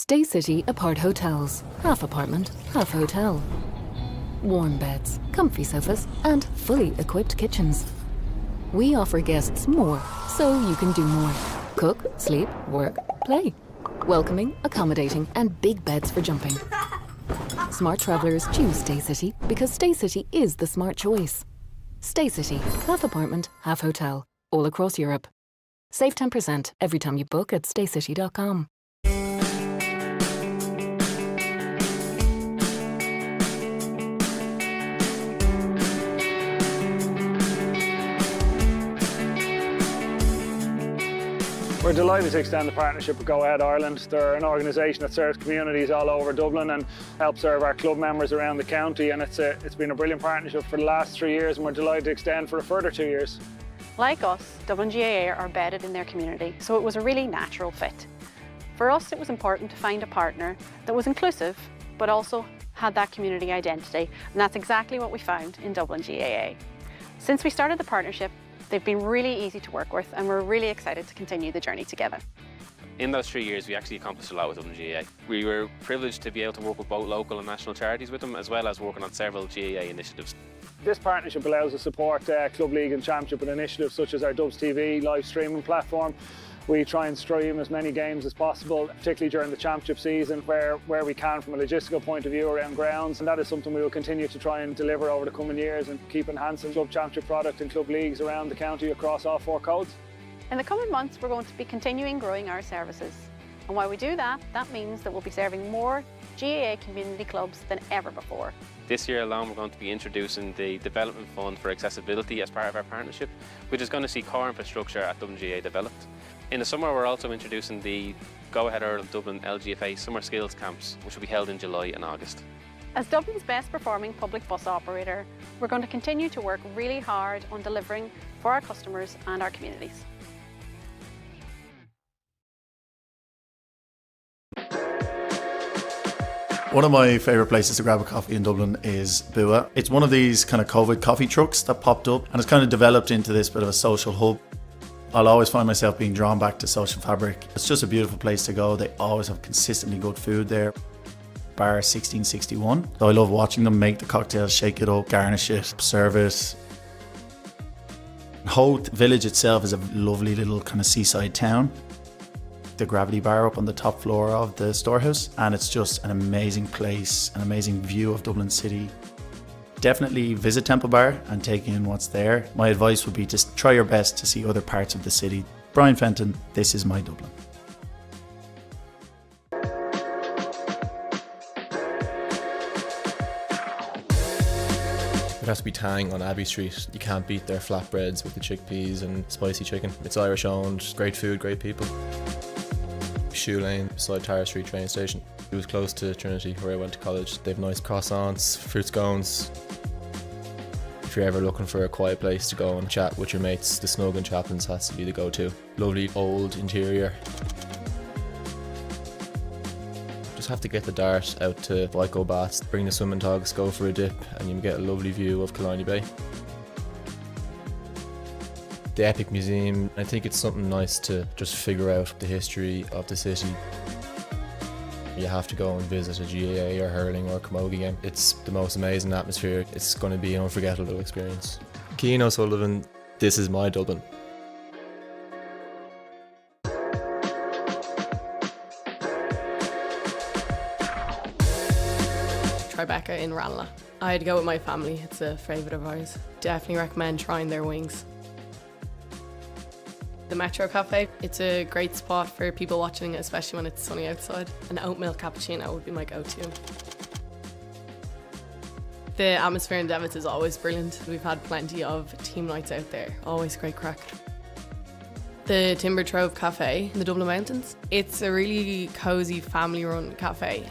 Stay City Apart Hotels. Half apartment, half hotel. Warm beds, comfy sofas, and fully equipped kitchens. We offer guests more, so you can do more. Cook, sleep, work, play. Welcoming, accommodating, and big beds for jumping. Smart travellers choose Stay City because Stay City is the smart choice. Stay City, half apartment, half hotel, all across Europe. Save 10% every time you book at staycity.com. We're delighted to extend the partnership with Go Ahead Ireland. They're an organisation that serves communities all over Dublin and helps serve our club members around the county, and it's been a brilliant partnership for the last 3 years, and we're delighted to extend for a further 2 years. Like us, Dublin GAA are embedded in their community, so it was a really natural fit. For us, it was important to find a partner that was inclusive, but also had that community identity, and that's exactly what we found in Dublin GAA. Since we started the partnership, they've been really easy to work with, and we're really excited to continue the journey together. In those 3 years, we actually accomplished a lot with Dublin GAA. We were privileged to be able to work with both local and national charities with them, as well as working on several GAA initiatives. This partnership allows us to support Club League and Championship with initiatives such as our Dubs TV live streaming platform. We try and stream as many games as possible, particularly during the championship season where we can from a logistical point of view around grounds, and that is something we will continue to try and deliver over the coming years and keep enhancing club championship product and club leagues around the county across all 4 codes. In the coming months, we're going to be continuing growing our services. And while we do that, that means that we'll be serving more GAA community clubs than ever before. This year alone, we're going to be introducing the Development Fund for Accessibility as part of our partnership, which is going to see core infrastructure at Dublin GAA developed. In the summer, we're also introducing the Go Ahead Ireland Dublin LGFA Summer Skills Camps, which will be held in July and August. As Dublin's best performing public bus operator, we're going to continue to work really hard on delivering for our customers and our communities. One of my favourite places to grab a coffee in Dublin is Bua. It's one of these kind of COVID coffee trucks that popped up, and it's kind of developed into this bit of a social hub. I'll always find myself being drawn back to social fabric. It's just a beautiful place to go. They always have consistently good food there. Bar 1661. So I love watching them make the cocktails, shake it up, garnish it, serve it. Hoth village itself is a lovely little kind of seaside town. The Gravity Bar up on the top floor of the storehouse, and it's just an amazing place, an amazing view of Dublin City. Definitely visit Temple Bar and take in what's there. My advice would be to try your best to see other parts of the city. Brian Fenton, this is my Dublin. It has to be Tang on Abbey Street. You can't beat their flatbreads with the chickpeas and spicy chicken. It's Irish owned, great food, great people. Shoe Lane beside Tara Street train station. It was close to Trinity where I went to college. They have nice croissants, fruit scones. If you're ever looking for a quiet place to go and chat with your mates, the Snug and Chaplin's has to be the go-to. Lovely old interior. Just have to get the dart out to Vico Baths, bring the swimming togs, go for a dip, and you get a lovely view of Killiney Bay. The Epic Museum, I think it's something nice to just figure out the history of the city. You have to go and visit a GAA or hurling or camogie game. It's the most amazing atmosphere. It's going to be an unforgettable experience. Cian O'Sullivan, this is my Dublin. Tribeca in Ranelagh. I'd go with my family, it's a favourite of ours. Definitely recommend trying their wings. The Metro Cafe, it's a great spot for people watching, especially when it's sunny outside. An oat milk cappuccino would be my go-to. The atmosphere in Devitt is always brilliant. We've had plenty of team nights out there, always great crack. The Timber Trove Cafe in the Dublin Mountains, it's a really cosy family-run cafe.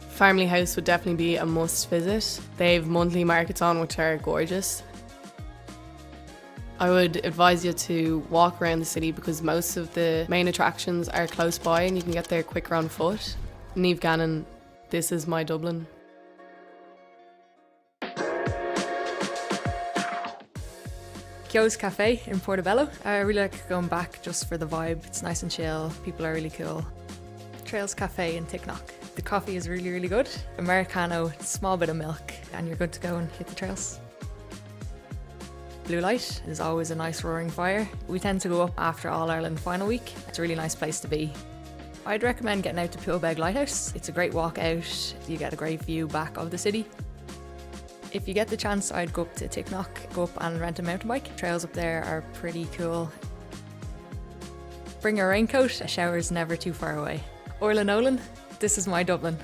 Family House would definitely be a must visit. They have monthly markets on which are gorgeous. I would advise you to walk around the city because most of the main attractions are close by and you can get there quicker on foot. Niamh Gannon, this is my Dublin. Kyo's Cafe in Portobello. I really like going back just for the vibe. It's nice and chill, people are really cool. Trails Cafe in Ticknock. The coffee is really, really good. Americano, small bit of milk, and you're good to go and hit the trails. Blue Light is always a nice roaring fire. We tend to go up after All-Ireland final week. It's a really nice place to be. I'd recommend getting out to Poolbeg Lighthouse. It's a great walk out. You get a great view back of the city. If you get the chance, I'd go up to Ticknock, go up and rent a mountain bike. Trails up there are pretty cool. Bring a raincoat, a shower is never too far away. Orla Nolan, this is my Dublin.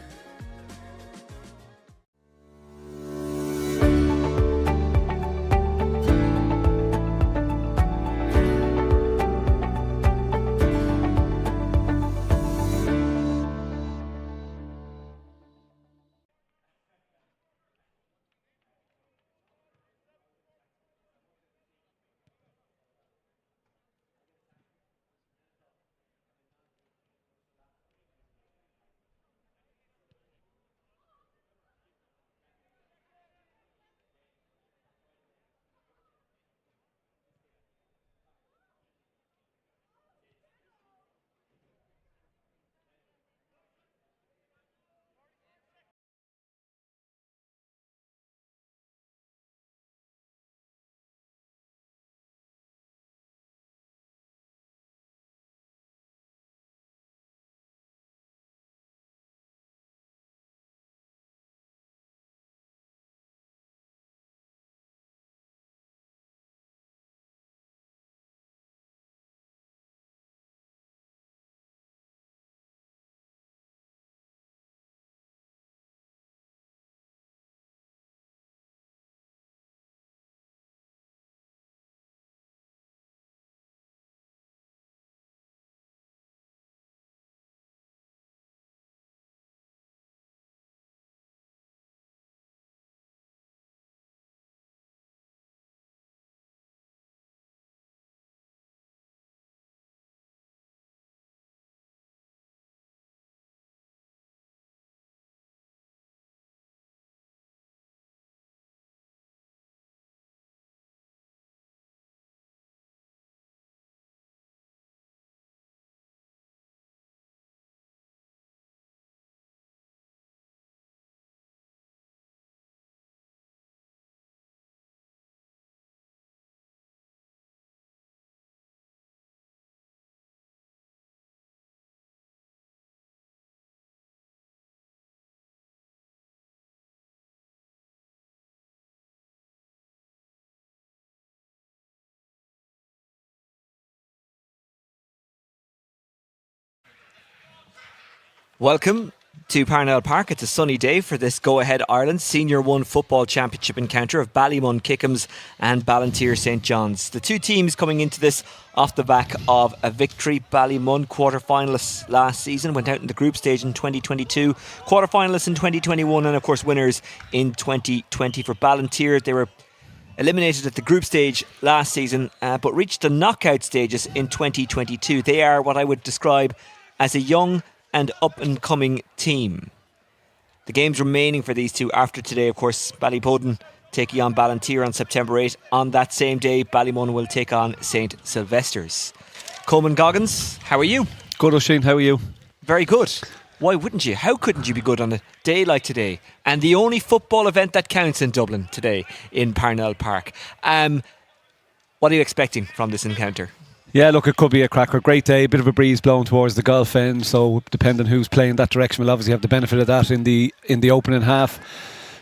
Welcome to Parnell Park. It's a sunny day for this Go Ahead Ireland Senior 1 Football Championship encounter of Ballymun Kickhams and Ballinteer St John's. The two teams coming into this off the back of a victory. Ballymun, quarter-finalists last season, went out in the group stage in 2022, quarter-finalists in 2021 and of course winners in 2020. For Ballinteer, they were eliminated at the group stage last season but reached the knockout stages in 2022. They are what I would describe as a young and up-and-coming team. The games remaining for these two after today, of course, Ballyboden taking on Ballinteer on September 8. On that same day, Ballymun will take on St Sylvester's. Coleman Goggins, how are you? Good, Oisin, how are you? Very good. Why wouldn't you? How couldn't you be good on a day like today? And the only football event that counts in Dublin today in Parnell Park. What are you expecting from this encounter? Yeah, look, it could be a cracker. Great day, a bit of a breeze blowing towards the Gulf end, so depending who's playing that direction, we'll obviously have the benefit of that in the opening half.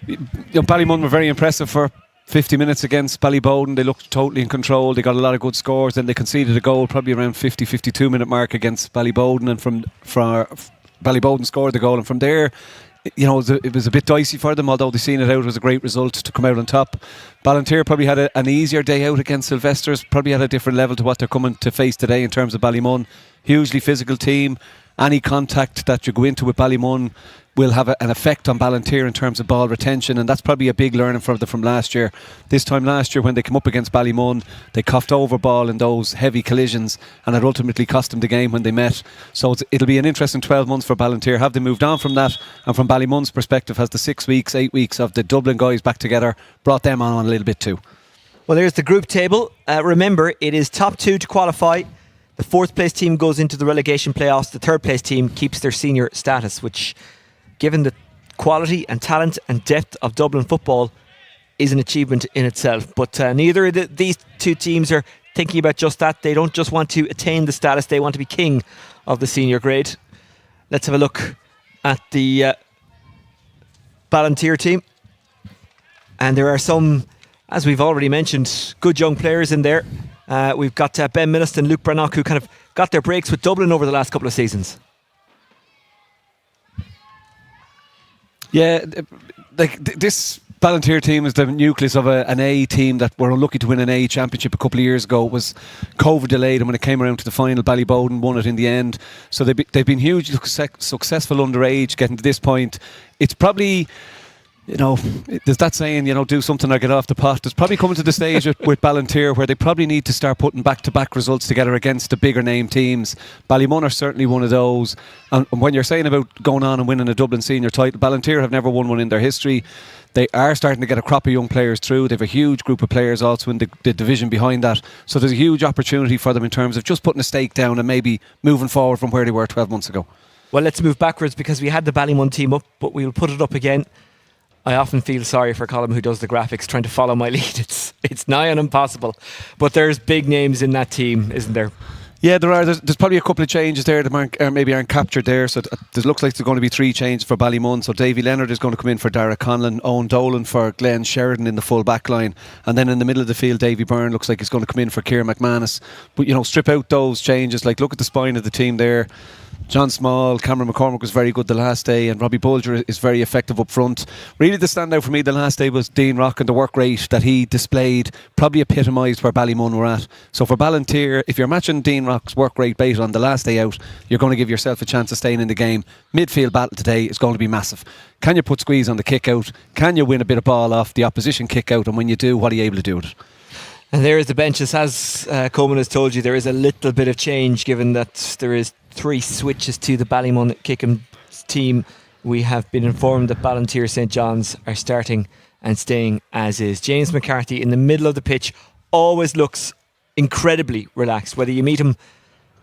Ballymun were very impressive for 50 minutes against Ballyboden. They looked totally in control. They got a lot of good scores. Then they conceded a goal probably around 50-52 minute mark against Ballyboden, and from Ballyboden scored the goal, and from there, you know, it was a bit dicey for them, although they seen it out. It was a great result to come out on top. Ballinteer probably had an easier day out against Sylvester's, probably had a different level to what they're coming to face today in terms of Ballymun. Hugely physical team. Any contact that you go into with Ballymun will have an effect on Ballinteer in terms of ball retention, and that's probably a big learning for them from last year. This time last year, when they came up against Ballymun, they coughed over ball in those heavy collisions, and it ultimately cost them the game when they met. So it'll be an interesting 12 months for Ballinteer. Have they moved on from that? And from Ballymun's perspective, has the 6 weeks, 8 weeks of the Dublin guys back together brought them on a little bit too? Well, there's the group table. Remember, it is top two to qualify. The 4th place team goes into the relegation playoffs. The 3rd place team keeps their senior status, which, given the quality and talent and depth of Dublin football, is an achievement in itself. But neither of these two teams are thinking about just that. They don't just want to attain the status, they want to be king of the senior grade. Let's have a look at the Ballinteer team. And there are some, as we've already mentioned, good young players in there. We've got Ben Milliston, Luke Brannock, who kind of got their breaks with Dublin over the last couple of seasons. Yeah, this Ballinteer team is the nucleus of an A team that were unlucky to win an A championship a couple of years ago. It was COVID delayed, and when it came around to the final, Ballybowden won it in the end. So they've been hugely successful underage, getting to this point. It's probably, there's that saying, do something or get off the pot. There's probably coming to the stage with Ballinteer where they probably need to start putting back-to-back results together against the bigger name teams. Ballymun are certainly one of those. And when you're saying about going on and winning a Dublin senior title, Ballinteer have never won one in their history. They are starting to get a crop of young players through. They have a huge group of players also in the division behind that. So there's a huge opportunity for them in terms of just putting a stake down and maybe moving forward from where they were 12 months ago. Well, let's move backwards because we had the Ballymun team up, but we'll put it up again. I often feel sorry for Colm, who does the graphics, trying to follow my lead. It's nigh on impossible. But there's big names in that team, isn't there? Yeah, there are. There's probably a couple of changes there that maybe aren't captured there. So there looks like there's going to be 3 changes for Ballymun. So Davy Leonard is going to come in for Dara Conlon, Owen Dolan for Glenn Sheridan in the full back line. And then in the middle of the field, Davy Byrne looks like he's going to come in for Ciara McManus. But, strip out those changes. Like, look at the spine of the team there. John Small, Cameron McCormick was very good the last day, and Robbie Bulger is very effective up front. Really the standout for me the last day was Dean Rock, and the work rate that he displayed probably epitomised where Ballymun were at. So for Ballinteer, if you're matching Dean Rock's work rate based on the last day out, you're going to give yourself a chance of staying in the game. Midfield battle today is going to be massive. Can you put squeeze on the kick out? Can you win a bit of ball off the opposition kick out? And when you do, what are you able to do with it? And there is the benches. As Coleman has told you, there is a little bit of change given that there is 3 switches to the Ballymun Kickhams team. We have been informed that Ballinteer St John's are starting and staying as is. James McCarthy in the middle of the pitch always looks incredibly relaxed, whether you meet him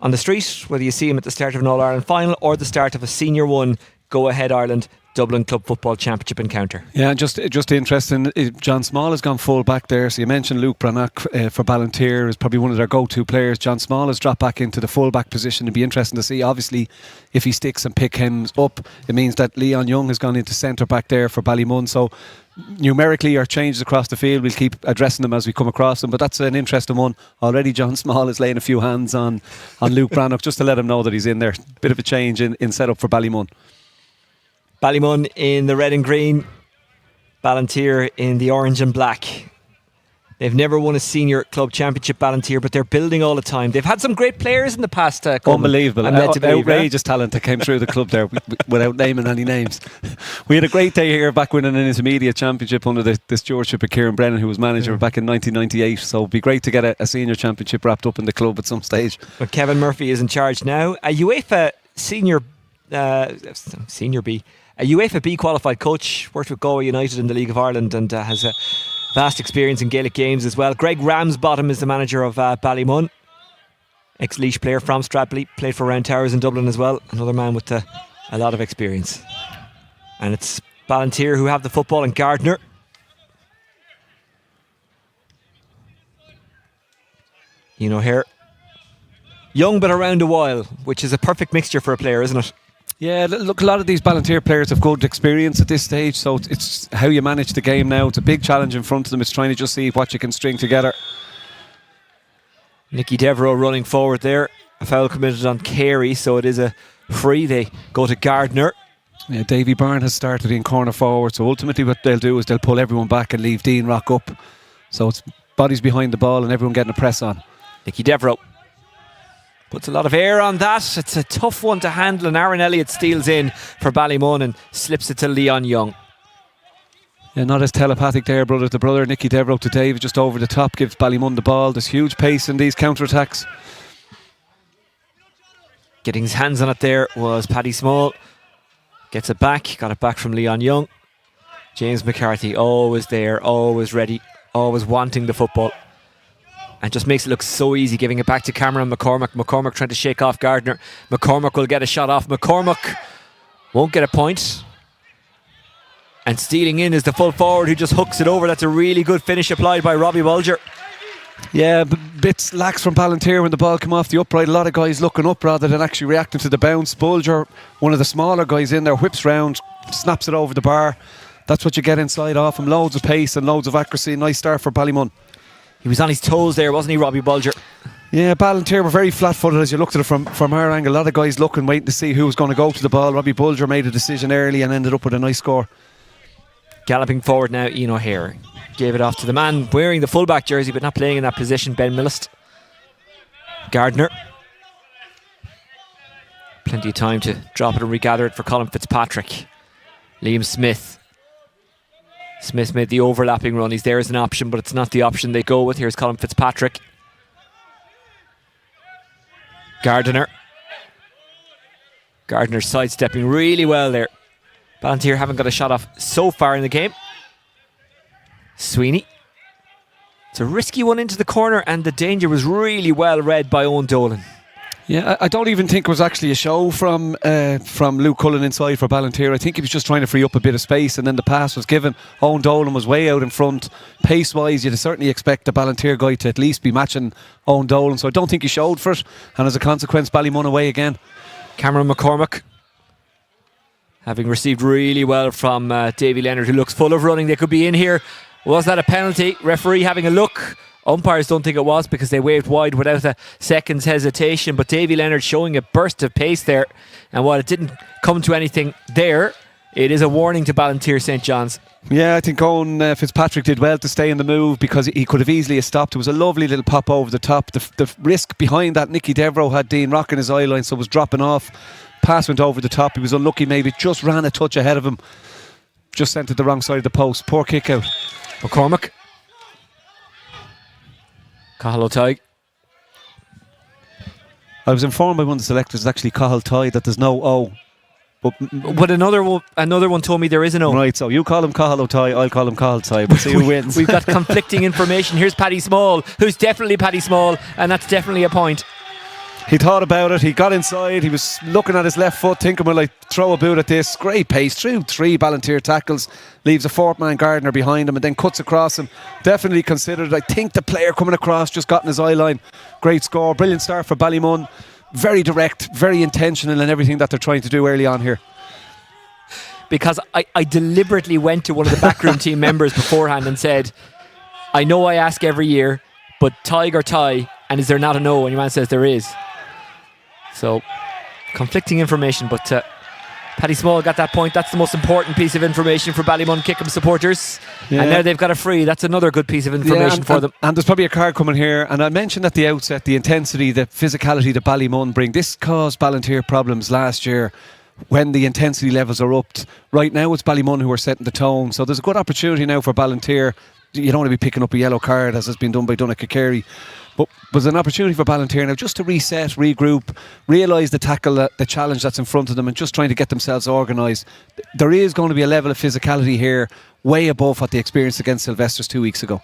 on the street, whether you see him at the start of an All-Ireland final or the start of a Senior 1 Go Ahead Ireland Dublin Club Football Championship encounter. Yeah, just interesting. John Small has gone full back there. So you mentioned Luke Brannock for Ballinteer is probably one of their go-to players. John Small has dropped back into the full back position. It'd be interesting to see. Obviously, if he sticks and pick him up, it means that Leon Young has gone into centre back there for Ballymun. So numerically, our changes across the field, we'll keep addressing them as we come across them. But that's an interesting one. Already, John Small is laying a few hands on Luke Brannock just to let him know that he's in there. Bit of a change in setup for Ballymun. Ballymun in the red and green, Ballinteer in the orange and black. They've never won a senior club championship, Ballinteer, but they're building all the time. They've had some great players in the past. Unbelievable. Outrageous talent that came through the club there without naming any names. We had a great day here back winning an intermediate championship under the stewardship of Kieran Brennan, who was manager back in 1998. So it'd be great to get a senior championship wrapped up in the club at some stage. But Kevin Murphy is in charge now. A UEFA senior B. A UEFA B qualified coach, worked with Galway United in the League of Ireland and has a vast experience in Gaelic games as well. Greg Ramsbottom is the manager of Ballymun. Ex-Laois player from Stradbally, played for Round Towers in Dublin as well. Another man with a lot of experience. And it's Ballinteer who have the football and Gardner. Here. Young but around a while, which is a perfect mixture for a player, isn't it? Yeah, look, a lot of these Ballinteer players have good experience at this stage, so it's how you manage the game now. It's a big challenge in front of them. It's trying to just see what you can string together. Nicky Devereaux running forward there. A foul committed on Carey, so it is a free. They go to Gardner. Yeah, Davy Byrne has started in corner forward, so ultimately what they'll do is they'll pull everyone back and leave Dean Rock up. So it's bodies behind the ball and everyone getting a press on. Nicky Devereaux puts a lot of air on that. It's a tough one to handle, and Aaron Elliott steals in for Ballymun and slips it to Leon Young. Yeah, not as telepathic there, brother to brother. Nicky Devereaux to Dave, just over the top, gives Ballymun the ball. There's huge pace in these counter-attacks. Getting his hands on it there was Paddy Small. Gets it back, got it back from Leon Young. James McCarthy, always there, always ready, always wanting the football. and just makes it look so easy, giving it back to Cameron McCormack. McCormack trying to shake off Gardner. McCormack will get a shot off. McCormack won't get a point. And stealing in is the full forward who just hooks it over. That's a really good finish applied by Robbie Bulger. Yeah, bits lax from Ballinteer when the ball came off the upright. A lot of guys looking up rather than actually reacting to the bounce. Bulger, one of the smaller guys in there, whips round, snaps it over the bar. That's what you get inside off him. Loads of pace and loads of accuracy. Nice start for Ballymun. He was on his toes there, wasn't he, Robbie Bulger? Yeah, Ballinteer were very flat-footed as you looked at it from our angle. A lot of guys looking, waiting to see who was going to go to the ball. Robbie Bulger made a decision early and ended up with a nice score. Galloping forward now, Ian O'Hare. Gave it off to the man wearing the fullback jersey but not playing in that position, Ben Millist. Gardner. Plenty of time to drop it and regather it for Colin Fitzpatrick. Liam Smith. Smith made the overlapping run. He's there as an option, but it's not the option they go with. Here's Colin Fitzpatrick. Gardner. Gardner sidestepping really well there. Ballinteer haven't got a shot off so far in the game. Sweeney. It's a risky one into the corner, and the danger was really well read by Owen Dolan. Yeah, I don't even think it was actually a show from Luke Cullen inside for Ballinteer. I think he was just trying to free up a bit of space, and then the pass was given. Owen Dolan was way out in front. Pace-wise, you'd certainly expect the Ballinteer guy to at least be matching Owen Dolan, so I don't think he showed for it, and as a consequence, Ballymun away again. Cameron McCormack, having received really well from Davy Leonard, who looks full of running. They could be in here. Was that a penalty? Referee having a look. Umpires don't think it was because they waved wide without a second's hesitation, but Davy Leonard showing a burst of pace there, and while it didn't come to anything there, it is a warning to Ballinteer St. John's. Yeah, I think Owen Fitzpatrick did well to stay in the move because he could have easily stopped. It was a lovely little pop over the top. The risk behind that, Nicky Devereux had Dean Rock in his eye line, so was dropping off. Pass went over the top. He was unlucky, maybe just ran a touch ahead of him. Just sent it the wrong side of the post. Poor kick out. McCormack. Cahill O'Tighe. I was informed by one of the selectors, it's actually Cahill O'Tighe, that there's no O. But another one told me there is an O. Right, so you call him Cahill O'Tighe, I'll call him Cahill O'Tighe. We'll see who wins. We've got conflicting information. Here's Paddy Small, who's definitely Paddy Small, and that's definitely a point. He thought about it, he got inside, he was looking at his left foot, thinking, will I throw a boot at this? Great pace through 3 Ballinteer tackles, leaves a 4th man Gardner behind him and then cuts across him. Definitely considered. I think the player coming across just got in his eye line. Great score, brilliant start for Ballymun. Very direct, very intentional in everything that they're trying to do early on here. Because I deliberately went to one of the backroom team members beforehand and said, I know I ask every year, but Tig or tie, and is there not a no? And your man says there is. So, conflicting information, but Paddy Small got that point. That's the most important piece of information for Ballymun Kickhams supporters. Yeah. And now they've got a free. That's another good piece of information for them. And there's probably a card coming here. And I mentioned at the outset the intensity, the physicality that Ballymun bring. This caused Ballinteer problems last year when the intensity levels are upped. Right now it's Ballymun who are setting the tone. So there's a good opportunity now for Ballinteer. You don't want to be picking up a yellow card as has been done by Donagh Kakeri. But there's an opportunity for Ballinteer now just to reset, regroup, realise the tackle, the challenge that's in front of them, and just trying to get themselves organised. There is going to be a level of physicality here way above what they experienced against Sylvester's 2 weeks ago.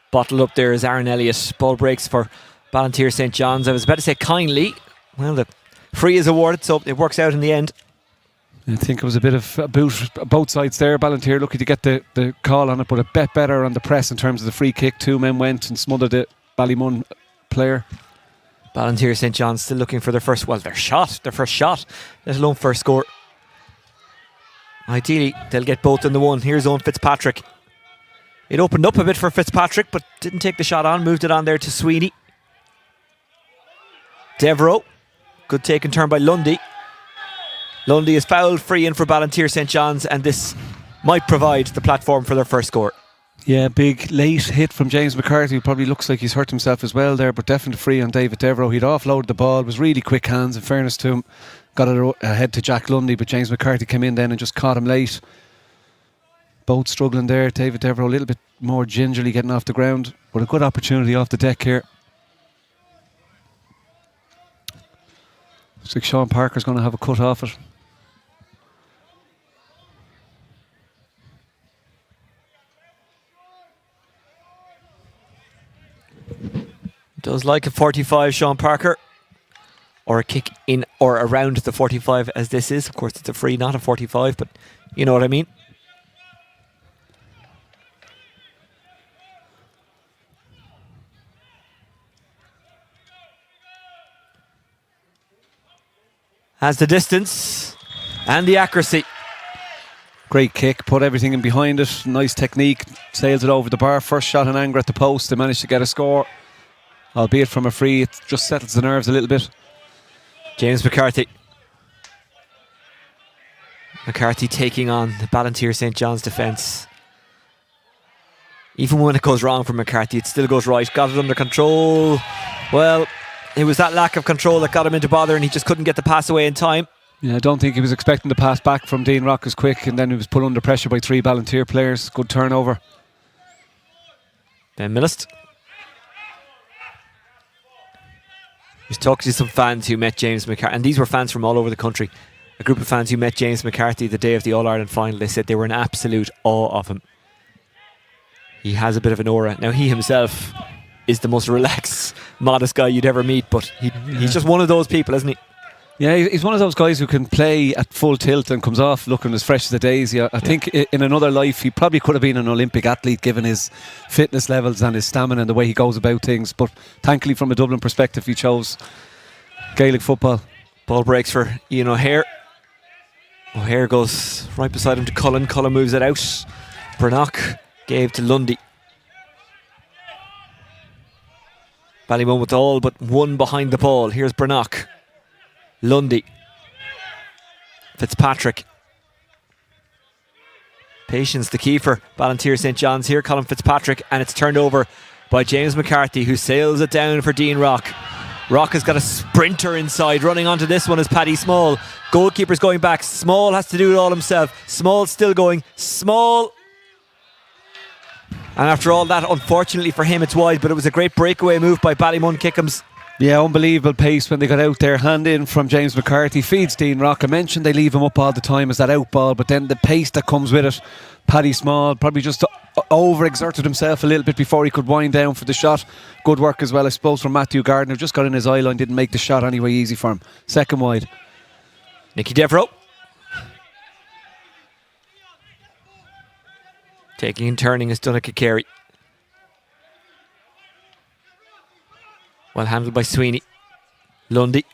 Bottled up there is Aaron Elliott. Ball breaks for Ballinteer St. John's. I was about to say kindly. Well, the free is awarded, so it works out in the end. I think it was a bit of a boot both sides there. Ballinteer lucky to get the call on it, but a bit better on the press in terms of the free kick. 2 men went and smothered the Ballymun player. Ballinteer St. John's still looking for their first shot, let alone first score. Ideally, they'll get both in the one. Here's Owen Fitzpatrick. It opened up a bit for Fitzpatrick, but didn't take the shot on. Moved it on there to Sweeney. Devereux. Good take and turn by Lundy. Lundy is fouled free in for Ballinteer St. John's, and this might provide the platform for their first score. Yeah, big late hit from James McCarthy. Probably looks like he's hurt himself as well there, but definitely free on David Devereux. He'd offloaded the ball, was really quick hands in fairness to him. Got it ahead to Jack Lundy, but James McCarthy came in then and just caught him late. Both struggling there. David Devereux a little bit more gingerly getting off the ground, but a good opportunity off the deck here. Looks like Sean Parker's going to have a cut off it. Does like a 45, Sean Parker. Or a kick in or around the 45 as this is. Of course, it's a free, not a 45, but you know what I mean. Has the distance and the accuracy. Great kick, put everything in behind it. Nice technique, sails it over the bar. First shot in anger at the post. They managed to get a score. Albeit from a free, it just settles the nerves a little bit. James McCarthy. McCarthy taking on the Ballinteer St. John's defence. Even when it goes wrong for McCarthy, it still goes right. Got it under control. Well, it was that lack of control that got him into bother, and he just couldn't get the pass away in time. Yeah, I don't think he was expecting the pass back from Dean Rock as quick, and then he was put under pressure by 3 Ballinteer players. Good turnover. Ben Millist. I was talking to some fans who met James McCarthy, and these were fans from all over the country. A group of fans who met James McCarthy the day of the All-Ireland final. They said they were in absolute awe of him. He has a bit of an aura. Now, he himself is the most relaxed, modest guy you'd ever meet, but he's just one of those people, isn't he? Yeah, he's one of those guys who can play at full tilt and comes off looking as fresh as a daisy. I think in another life he probably could have been an Olympic athlete given his fitness levels and his stamina and the way he goes about things. But thankfully, from a Dublin perspective, he chose Gaelic football. Ball breaks for Ian O'Hare. O'Hare goes right beside him to Cullen. Cullen moves it out. Brannock gave to Lundy. Ballymun with all but one behind the ball. Here's Brannock. Lundy. Fitzpatrick. Patience, the key for Ballinteer St. John's here. Colin Fitzpatrick, and it's turned over by James McCarthy, who sails it down for Dean Rock. Rock has got a sprinter inside. Running onto this one is Paddy Small. Goalkeeper's going back. Small has to do it all himself. Small's still going. Small. And after all that, unfortunately for him, it's wide, but it was a great breakaway move by Ballymun Kickhams. Yeah, unbelievable pace when they got out there. Hand in from James McCarthy. Feeds Dean Rock. I mentioned they leave him up all the time as that out ball, but then the pace that comes with it. Paddy Small probably just over-exerted himself a little bit before he could wind down for the shot. Good work as well, I suppose, from Matthew Gardner. Just got in his eye line, didn't make the shot anyway easy for him. Second wide. Nicky Devereaux. Taking and turning is Donnacha Carey. Well handled by Sweeney. Lundy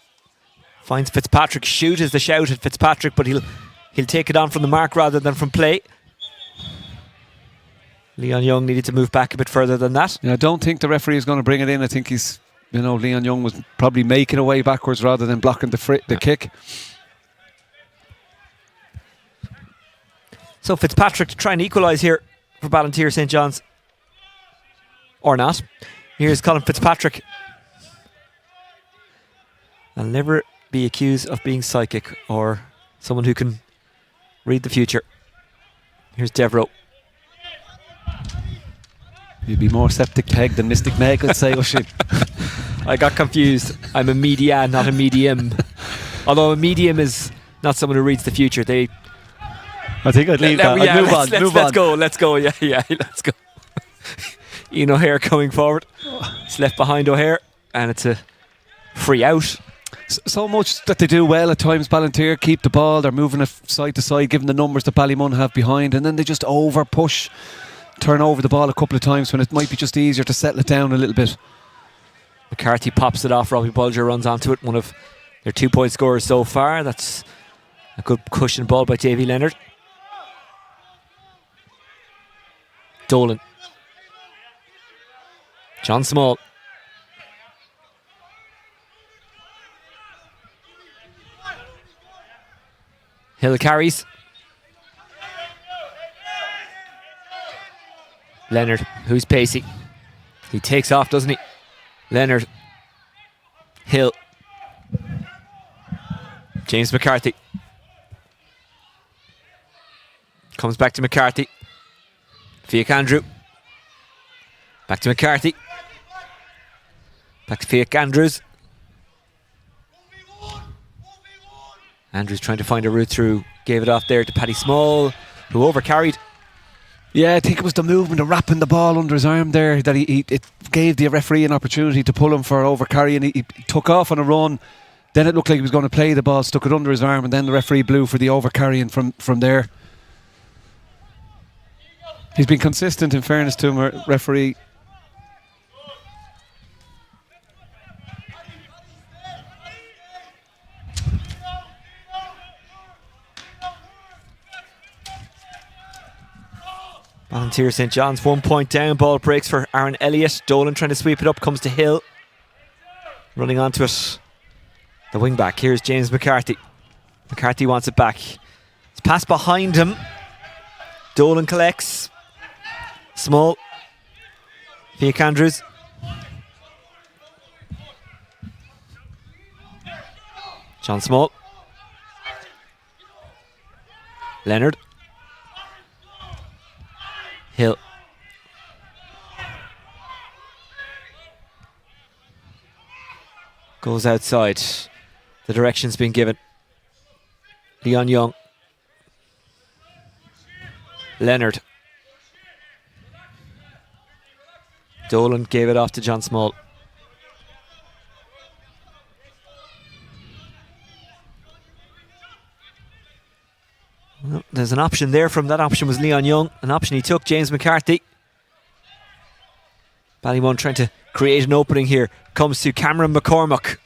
finds Fitzpatrick. Shoot is the shout at Fitzpatrick, but he'll take it on from the mark rather than from play. Leon Young needed to move back a bit further than that. Yeah, I don't think the referee is going to bring it in. I think Leon Young was probably making a way backwards rather than blocking the kick. So Fitzpatrick to try and equalise here for Ballinteer St. John's. Or not. Here's Colin Fitzpatrick. I'll never be accused of being psychic or someone who can read the future. Here's Devereaux. You'd be more septic Peg than Mystic Meg, I'd say, Oisin. I got confused. I'm a media, not a medium. Although a medium is not someone who reads the future. I think I'd leave that. Yeah, move on. Let's go. Yeah, let's go. Ian O'Hare coming forward. It's left behind O'Hare, and it's a free out. So much that they do well at times. Ballinteer keep the ball, they're moving it side to side, given the numbers that Ballymun have behind, and then they just over push, turn over the ball a couple of times when it might be just easier to settle it down a little bit. McCarthy pops it off. Robbie Bulger runs onto it. One of their 2-point scorers so far. That's a good cushion ball by Davy Leonard. Dolan. John Small. Hill carries. Leonard, who's pacey. He takes off, doesn't he? Leonard. Hill. James McCarthy. Comes back to McCarthy. Fiach Andrew. Back to McCarthy. Back to Fiach Andrews. Andrews trying to find a route through. Gave it off there to Paddy Small, who overcarried. Yeah, I think it was the movement of wrapping the ball under his arm there that it gave the referee an opportunity to pull him for over-carry, and he took off on a run. Then it looked like he was going to play the ball, stuck it under his arm, and then the referee blew for the over-carrying from there. He's been consistent, in fairness to him, referee. Ballinteer St John's 1 point down. Ball breaks for Aaron Elliott. Dolan trying to sweep it up, comes to Hill. Running onto it. The wing back. Here's James McCarthy. McCarthy wants it back. It's passed behind him. Dolan collects. Small. Fiach Andrews. John Small. Leonard. Hill. Goes outside. The direction's been given. Leon Young. Leonard. Dolan gave it off to John Small. Well, there's an option there from that option was Leon Young. An option he took, James McCarthy. Ballymun trying to create an opening here. Comes to Cameron McCormack.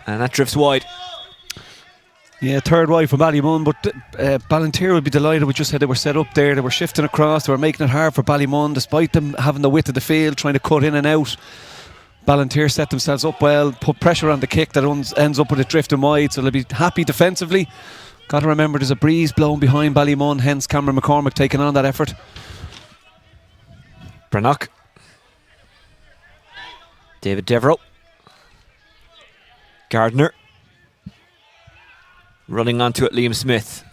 And that drifts wide. Yeah, third wide for Ballymun, but Ballinteer would be delighted with just how they were set up there. They were shifting across, they were making it hard for Ballymun, despite them having the width of the field, trying to cut in and out. Ballinteer set themselves up well, put pressure on the kick that ends up with it drifting wide, so they'll be happy defensively. Got to remember there's a breeze blowing behind Ballymun, hence Cameron McCormack taking on that effort. Brannock. David Devereux. Gardner. Running onto it, Liam Smith.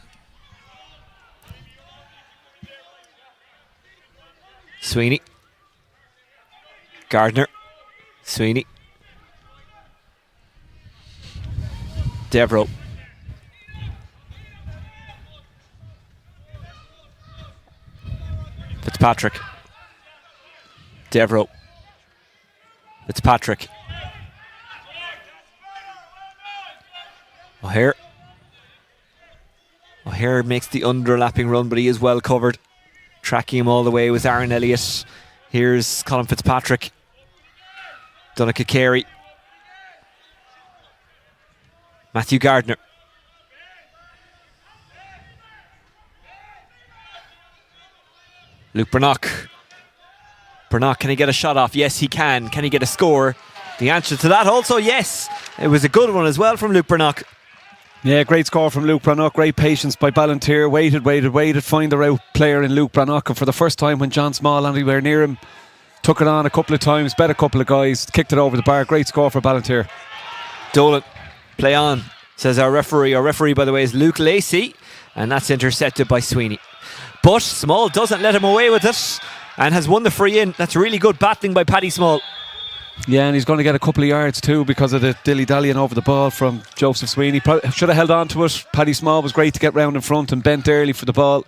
Sweeney. Gardner. Sweeney. Devereux. Fitzpatrick. Devereux. Fitzpatrick. O'Hare. O'Hare makes the underlapping run, but he is well covered. Tracking him all the way with Aaron Elliott. Here's Colin Fitzpatrick. Donnacha Carey. Matthew Gardner. Luke Brannock. Brannock, can he get a shot off? Yes, he can. Can he get a score? The answer to that also, yes. It was a good one as well from Luke Brannock. Yeah, great score from Luke Brannock. Great patience by Ballinteer. Waited. Find the right player in Luke Brannock. And for the first time when John Small anywhere near him, took it on a couple of times, bet a couple of guys, kicked it over the bar. Great score for Ballinteer. Dolan, play on, says our referee. Our referee, by the way, is Luke Lacey. And that's intercepted by Sweeney. But Small doesn't let him away with it and has won the free in. That's really good battling by Paddy Small. Yeah, and he's going to get a couple of yards too because of the dilly-dallying over the ball from Joseph Sweeney. Probably should have held on to it. Paddy Small was great to get round in front and bent early for the ball.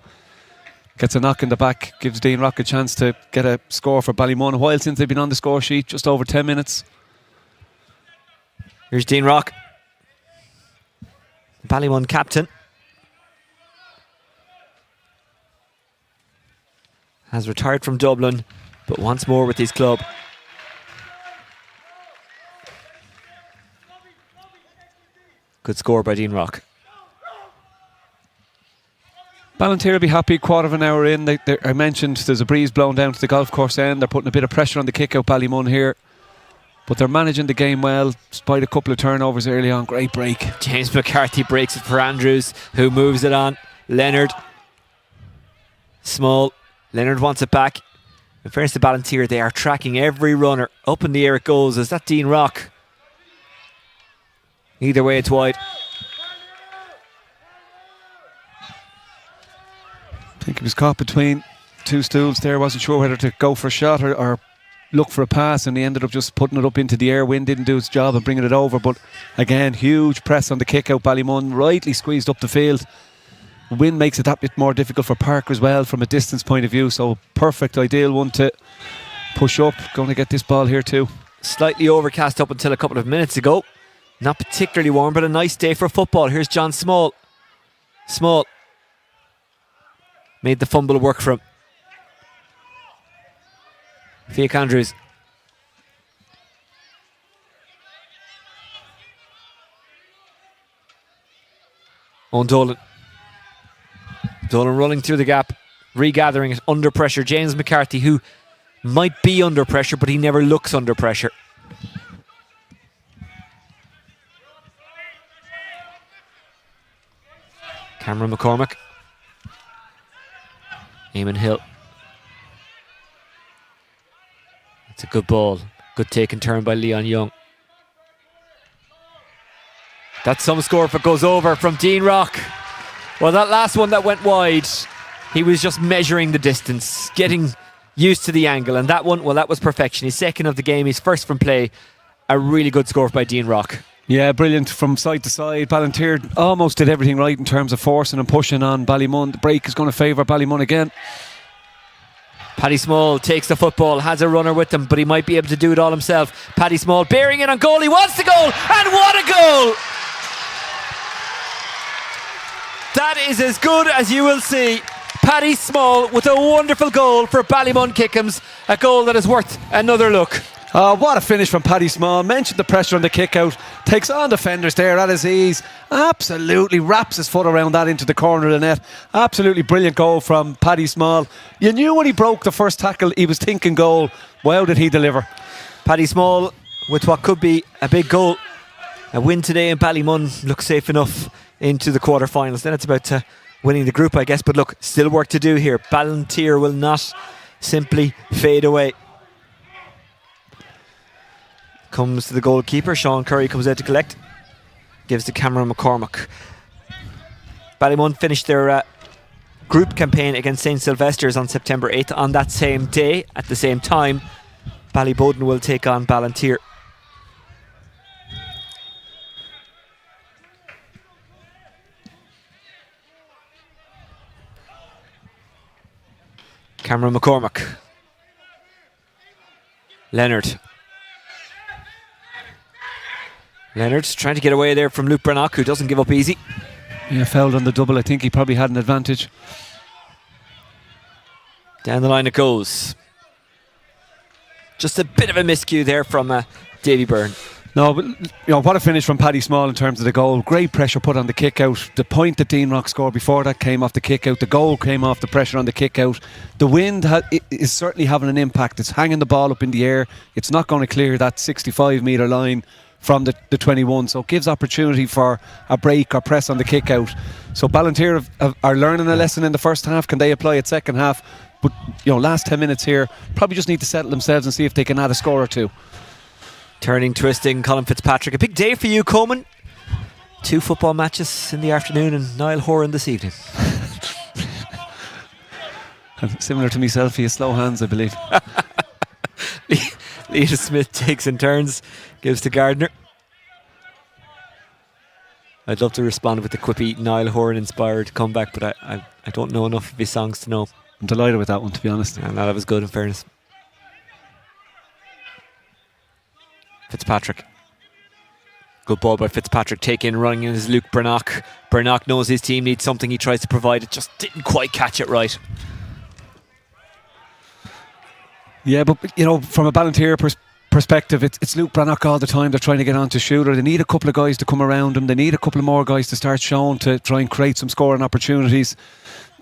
Gets a knock in the back, gives Dean Rock a chance to get a score for Ballymun. A while since they've been on the score sheet, just over 10 minutes. Here's Dean Rock, Ballymun captain. Has retired from Dublin, but once more with his club. Good score by Dean Rock. Ballinteer will be happy, quarter of an hour in. I mentioned there's a breeze blowing down to the golf course end. They're putting a bit of pressure on the kick out Ballymun here. But they're managing the game well, despite a couple of turnovers early on. Great break. James McCarthy breaks it for Andrews, who moves it on. Leonard. Small. Leonard wants it back. In fairness to Ballinteer, they are tracking every runner. Up in the air it goes. Is that Dean Rock? Either way, it's wide. I think he was caught between two stools there. Wasn't sure whether to go for a shot or look for a pass, and he ended up just putting it up into the air. Wind didn't do its job and bringing it over. But again, huge press on the kick out. Ballymun rightly squeezed up the field. Wind makes it that bit more difficult for Park as well from a distance point of view. So perfect, ideal one to push up. Going to get this ball here too. Slightly overcast up until a couple of minutes ago. Not particularly warm, but a nice day for football. Here's John Small. Small made the fumble work for him. Fiach Andrews. On Dolan. Dolan running through the gap, regathering it under pressure. James McCarthy, who might be under pressure, but he never looks under pressure. Cameron McCormack. Eamon Hill. It's a good ball. Good take and turn by Leon Young. That's some score if it goes over from Dean Rock. Well, that last one that went wide, he was just measuring the distance, getting used to the angle. And that one, well, that was perfection. His second of the game, his first from play. A really good score by Dean Rock. Yeah, brilliant from side to side. Ballinteer almost did everything right in terms of forcing and pushing on Ballymun. The break is going to favour Ballymun again. Paddy Small takes the football, has a runner with him, but he might be able to do it all himself. Paddy Small bearing it on goal. He wants the goal, and what a goal! That is as good as you will see. Paddy Small with a wonderful goal for Ballymun Kickhams. A goal that is worth another look. Oh, what a finish from Paddy Small. Mentioned the pressure on the kick out. Takes on defenders there at his ease. Absolutely wraps his foot around that into the corner of the net. Absolutely brilliant goal from Paddy Small. You knew when he broke the first tackle he was thinking goal. Wow, did he deliver. Paddy Small with what could be a big goal. A win today in Ballymun looks safe enough into the quarterfinals. Then it's about winning the group, I guess. But look, still work to do here. Ballinteer will not simply fade away. Comes to the goalkeeper. Sean Curry comes out to collect. Gives to Cameron McCormack. Ballymun finished their group campaign against St Sylvester's on September 8th. On that same day, at the same time, Ballyboden will take on Ballinteer. Cameron McCormack. Leonard trying to get away there from Luke Brannock, who doesn't give up easy. Yeah, fouled on the double. I think he probably had an advantage. Down the line it goes. Just a bit of a miscue there from Davy Byrne. No, but what a finish from Paddy Small in terms of the goal. Great pressure put on the kick out. The point that Dean Rock scored before that came off the kick out. The goal came off the pressure on the kick out. The wind is certainly having an impact. It's hanging the ball up in the air. It's not going to clear that 65 metre line from the 21, so it gives opportunity for a break or press on the kick out. So Ballinteer are learning a lesson in the first half. Can they apply it second half? But last 10 minutes here, probably just need to settle themselves and see if they can add a score or two. Turning, twisting, Colin Fitzpatrick. A big day for you, Coleman. 2 football matches in the afternoon and Niall Horan this evening. Similar to myself, he has slow hands, I believe. Lita Smith takes and turns, gives to Gardner. I'd love to respond with the quippy Niall Horan inspired comeback, but I don't know enough of his songs to know. I'm delighted with that one, to be honest. And that was good, in fairness. Fitzpatrick. Good ball by Fitzpatrick. Take in, running in is Luke Brannock. Brannock knows his team needs something. He tries to provide it, just didn't quite catch it right. Yeah, but from a Ballinteer perspective, it's Luke Brannock all the time. They're trying to get on to Shooter. They need a couple of guys to come around him. They need a couple of more guys to start showing to try and create some scoring opportunities.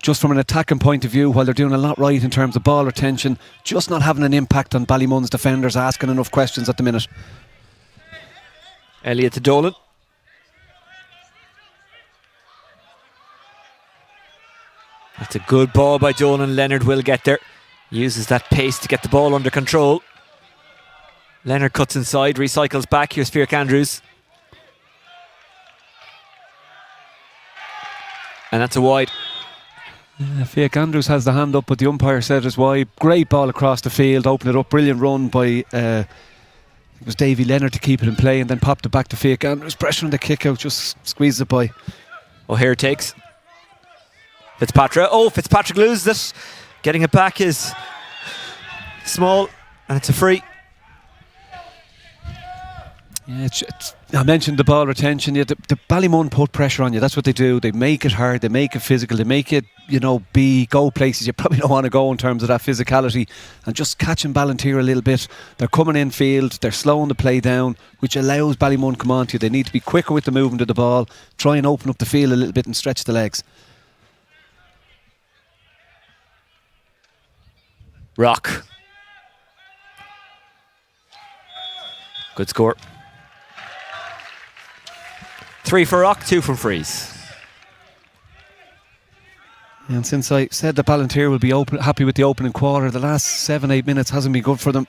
Just from an attacking point of view, while they're doing a lot right in terms of ball retention, just not having an impact on Ballymun's defenders, asking enough questions at the minute. Elliot to Dolan. That's a good ball by Dolan. Leonard will get there. Uses that pace to get the ball under control. Leonard cuts inside, recycles back. Here's Fiach Andrews. And that's a wide. Fiach Andrews has the hand up, but the umpire said it's wide. Great ball across the field, open it up. Brilliant run by it was Davy Leonard to keep it in play, and then popped it back to Fiach Andrews. Pressure on the kick out, just squeezes it by. O'Hare takes. Fitzpatrick. Oh, Fitzpatrick loses it. Getting it back is Small, and it's a free. Yeah, I mentioned the ball retention. Yeah, the Ballymun put pressure on you. That's what they do. They make it hard. They make it physical. They make it, go places you probably don't want to go in terms of that physicality. And just catching Ballinteer a little bit. They're coming in field. They're slowing the play down, which allows Ballymun to come on to you. They need to be quicker with the movement of the ball. Try and open up the field a little bit and stretch the legs. Rock. Good score. 3 for Rock, 2 from frees. And since I said that Ballinteer will be happy with the opening quarter, the last 7-8 minutes hasn't been good for them.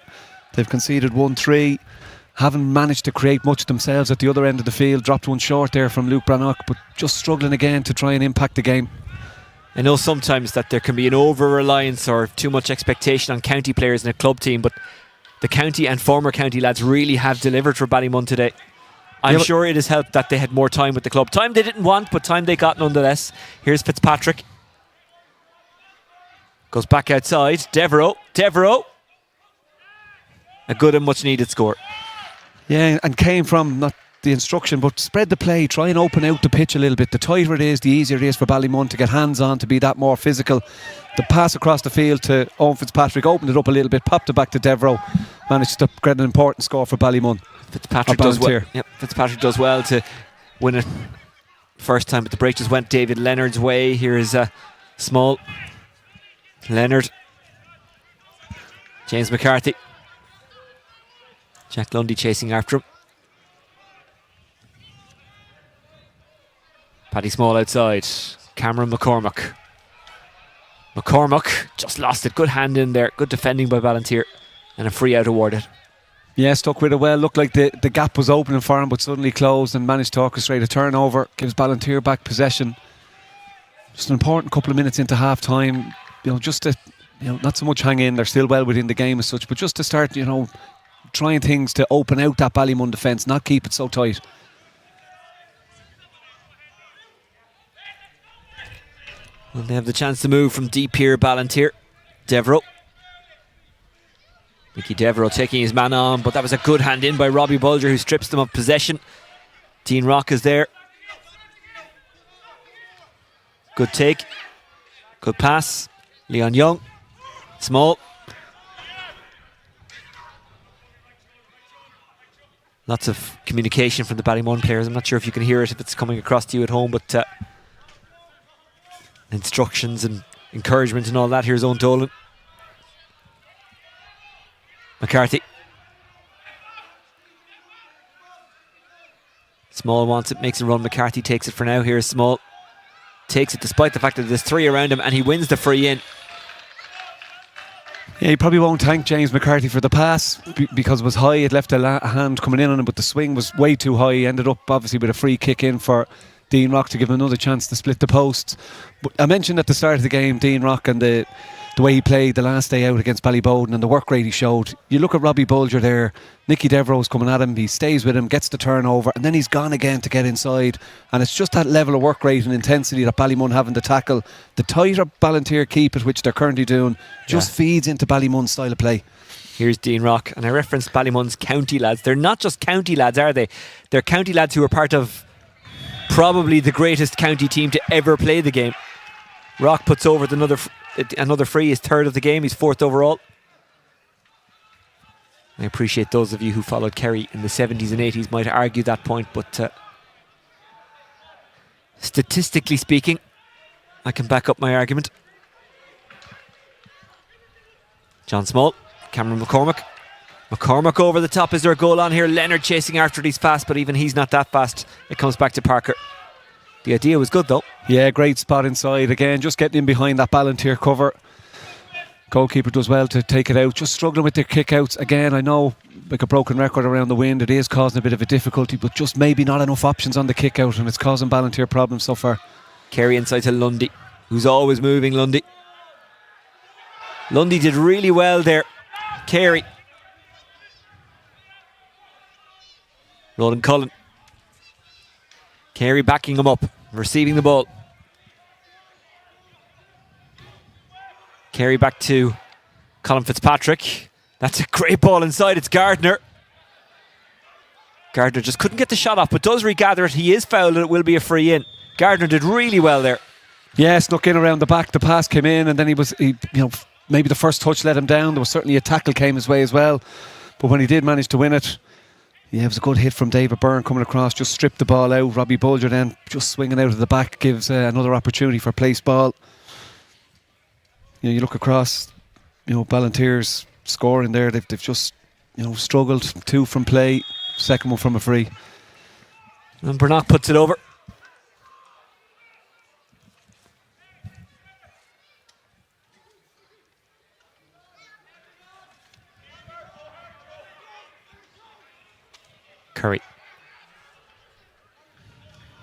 They've conceded 1-3, haven't managed to create much themselves at the other end of the field. Dropped one short there from Luke Brannock, but just struggling again to try and impact the game. I know sometimes that there can be an over-reliance or too much expectation on county players in a club team, but the county and former county lads really have delivered for Ballymun today. I'm sure it has helped that they had more time with the club. Time they didn't want, but time they got nonetheless. Here's Fitzpatrick. Goes back outside. Devereaux. A good and much needed score. Yeah, and came from not the instruction, but spread the play. Try and open out the pitch a little bit. The tighter it is, the easier it is for Ballymun to get hands on, to be that more physical. The pass across the field to Owen Fitzpatrick opened it up a little bit, popped it back to Devereaux. Managed to get an important score for Ballymun. Fitzpatrick does well. Yep, Fitzpatrick does well to win it first time, but the break just went David Leonard's way. Here is Small. Leonard. James McCarthy. Jack Lundy chasing after him. Paddy Small outside. Cameron McCormack. McCormack just lost it. Good hand in there. Good defending by Ballinteer. And a free out awarded. Yeah, stuck with it well. Looked like the gap was opening for him, but suddenly closed and managed to orchestrate a turnover. Gives Ballinteer back possession. Just an important couple of minutes into half time. Just to, not so much hang in. They're still well within the game as such, but just to start, trying things to open out that Ballymun defence, not keep it so tight. Well, they have the chance to move from deep here, Ballinteer. Devereaux. Mickey Devereaux taking his man on, but that was a good hand in by Robbie Bulger, who strips them of possession. Dean Rock is there. Good take. Good pass. Leon Young. Small. Lots of communication from the Ballymun players. I'm not sure if you can hear it, if it's coming across to you at home, but instructions and encouragement and all that. Here's Owen Dolan. McCarthy. Small wants it, makes a run. McCarthy takes it for now. Here's Small. Takes it despite the fact that there's 3 around him, and he wins the free in. Yeah, he probably won't thank James McCarthy for the pass because it was high. It left a hand coming in on him, but the swing was way too high. He ended up obviously with a free kick in for Dean Rock to give him another chance to split the posts. But I mentioned at the start of the game Dean Rock and the way he played the last day out against Ballybowden and the work rate he showed. You look at Robbie Bulger there, Nicky Devereaux's coming at him, he stays with him, gets the turnover, and then he's gone again to get inside. And it's just that level of work rate and intensity that Ballymun having to tackle. The tighter Ballinteer keep it, which they're currently doing, just feeds into Ballymun's style of play. Here's Dean Rock, and I referenced Ballymun's county lads. They're not just county lads, are they? They're county lads who are part of probably the greatest county team to ever play the game. Rock puts over another free, his 3rd of the game, he's 4th overall. I appreciate those of you who followed Kerry in the 70s and 80s might argue that point, but statistically speaking, I can back up my argument. John Small, Cameron McCormack. McCormack over the top. Is there a goal on here? Leonard chasing after it. He's fast, but even he's not that fast. It comes back to Parker. The idea was good though. Yeah, great spot inside. Again, just getting in behind that Ballinteer cover. Goalkeeper does well to take it out. Just struggling with their kick-outs. Again, I know, like a broken record around the wind, it is causing a bit of a difficulty, but just maybe not enough options on the kick-out, and it's causing Ballinteer problems so far. Kerry inside to Lundy, who's always moving. Lundy did really well there. Kerry. Roland Cullen. Kerry backing him up, receiving the ball. Carey back to Colin Fitzpatrick. That's a great ball inside. It's Gardner. Gardner just couldn't get the shot off, but does regather it. He is fouled and it will be a free in. Gardner did really well there. Yeah, snuck in around the back. The pass came in, and then maybe the first touch let him down. There was certainly a tackle came his way as well. But when he did manage to win it, yeah, it was a good hit from David Byrne coming across, just stripped the ball out. Robbie Bulger then just swinging out of the back gives another opportunity for place ball. You look across, Ballinteer's scoring there. They've just, struggled. 2 from play, second one from a free. And Brannock puts it over. Curry.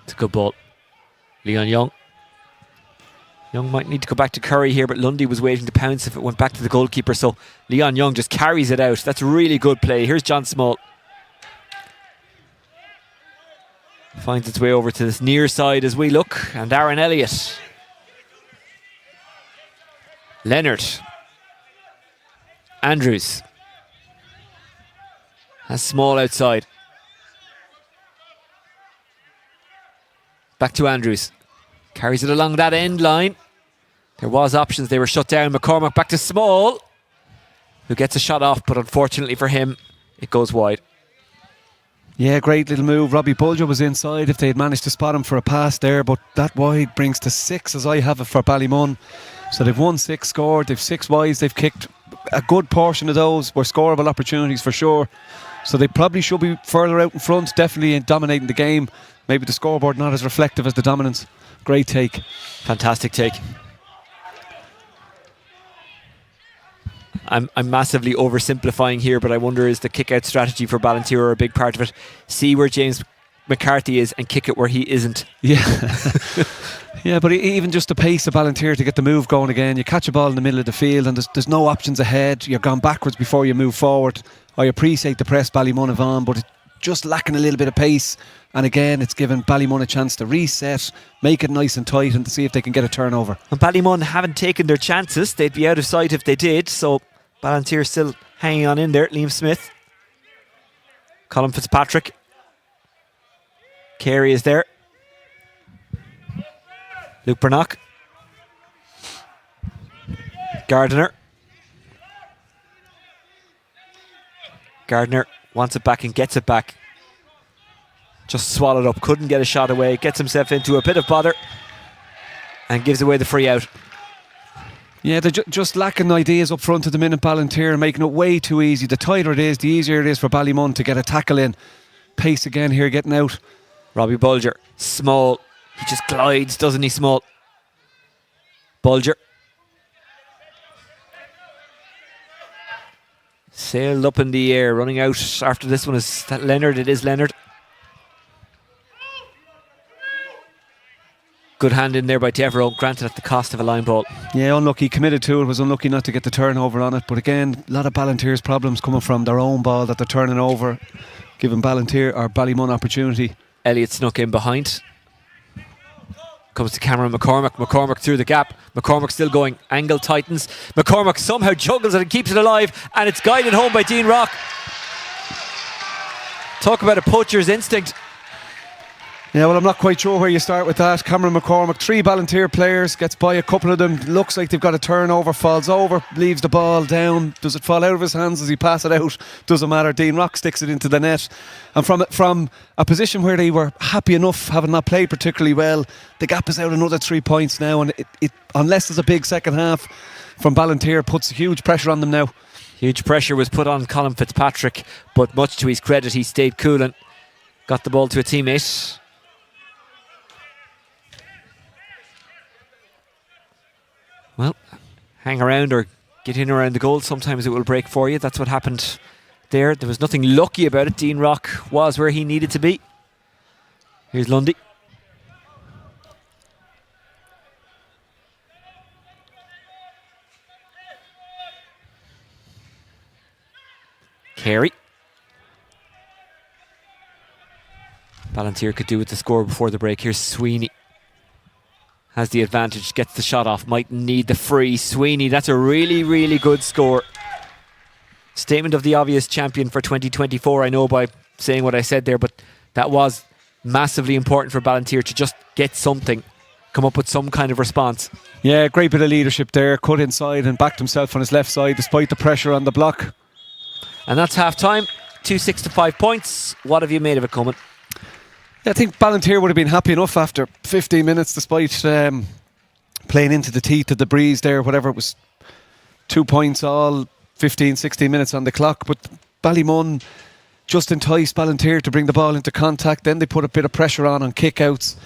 It's a good ball. Leon Young. Young might need to go back to Curry here, but Lundy was waiting to pounce if it went back to the goalkeeper, so Leon Young just carries it out. That's a really good play. Here's John Small. Finds its way over to this near side as we look, and Aaron Elliott. Leonard. Andrews. Has Small outside. Back to Andrews. Carries it along that end line. There was options, they were shut down. McCormack back to Small, who gets a shot off, but unfortunately for him, it goes wide. Yeah, great little move. Robbie Bulger was inside if they had managed to spot him for a pass there, but that wide brings to 6 as I have it for Ballymun. So they've won 6, scored, they've 6 wides, they've kicked a good portion of those, were scoreable opportunities for sure. So they probably should be further out in front, definitely in dominating the game. Maybe the scoreboard not as reflective as the dominance. Great take. Fantastic take. I'm massively oversimplifying here, but I wonder, is the kick-out strategy for Ballinteer a big part of it? See where James McCarthy is and kick it where he isn't. Yeah. Yeah, but even just the pace of Ballinteer to get the move going again. You catch a ball in the middle of the field and there's no options ahead. You're gone backwards before you move forward. I appreciate the press Ballymun have on, but it's just lacking a little bit of pace. And again, it's given Ballymun a chance to reset, make it nice and tight, and to see if they can get a turnover. And Ballymun haven't taken their chances. They'd be out of sight if they did. So Ballinteer still hanging on in there. Liam Smith. Colin Fitzpatrick. Carey is there. Luke Brannock. Gardner. Gardner wants it back and gets it back. Just swallowed up, couldn't get a shot away, gets himself into a bit of bother and gives away the free out. Yeah, they're just lacking ideas up front at the minute, Ballinteer, making it way too easy. The tighter it is, the easier it is for Ballymun to get a tackle in. Pace again here, getting out. Robbie Bulger, Small. He just glides, doesn't he, Small? Bulger. Sailed up in the air, running out after this one is that Leonard. It is Leonard. Good hand in there by Devereaux, granted at the cost of a line ball. Yeah, unlucky, committed to it, was unlucky not to get the turnover on it. But again, a lot of Ballinteer's problems coming from their own ball that they're turning over, giving Ballinteer or Ballymun opportunity. Elliott snuck in behind. Comes to Cameron McCormack. McCormack through the gap. McCormack still going. Angle tightens. McCormack somehow juggles it and keeps it alive, and it's guided home by Dean Rock. Talk about a poacher's instinct. Yeah, well, I'm not quite sure where you start with that. Cameron McCormack, 3 Ballinteer players, gets by a couple of them, looks like they've got a turnover, falls over, leaves the ball down. Does it fall out of his hands? Does he pass it out? Doesn't matter. Dean Rock sticks it into the net. And from a position where they were happy enough, having not played particularly well, the gap is out another 3 points now, and it unless there's a big second half from Ballinteer, puts huge pressure on them now. Huge pressure was put on Colin Fitzpatrick, but much to his credit, he stayed cool and got the ball to a teammate. Well, hang around or get in around the goal. Sometimes it will break for you. That's what happened there. There was nothing lucky about it. Dean Rock was where he needed to be. Here's Lundy. Carey. Ballinteer could do with the score before the break. Here's Sweeney. has the advantage, gets the shot off, might need the free. Sweeney, that's a really, really good score. Statement of the obvious champion for 2024, I know by saying what I said there, but that was massively important for Ballinteer to just get something, come up with some kind of response. Yeah, great bit of leadership there, cut inside and backed himself on his left side despite the pressure on the block. And that's half time, 2-6 to 5 points. What have you made of it, Coleman? I think Ballinteer would have been happy enough after 15 minutes despite playing into the teeth of the breeze there, whatever it was, 2 points all, 15, 16 minutes on the clock. But Ballymun just enticed Ballinteer to bring the ball into contact. Then they put a bit of pressure on kick-outs.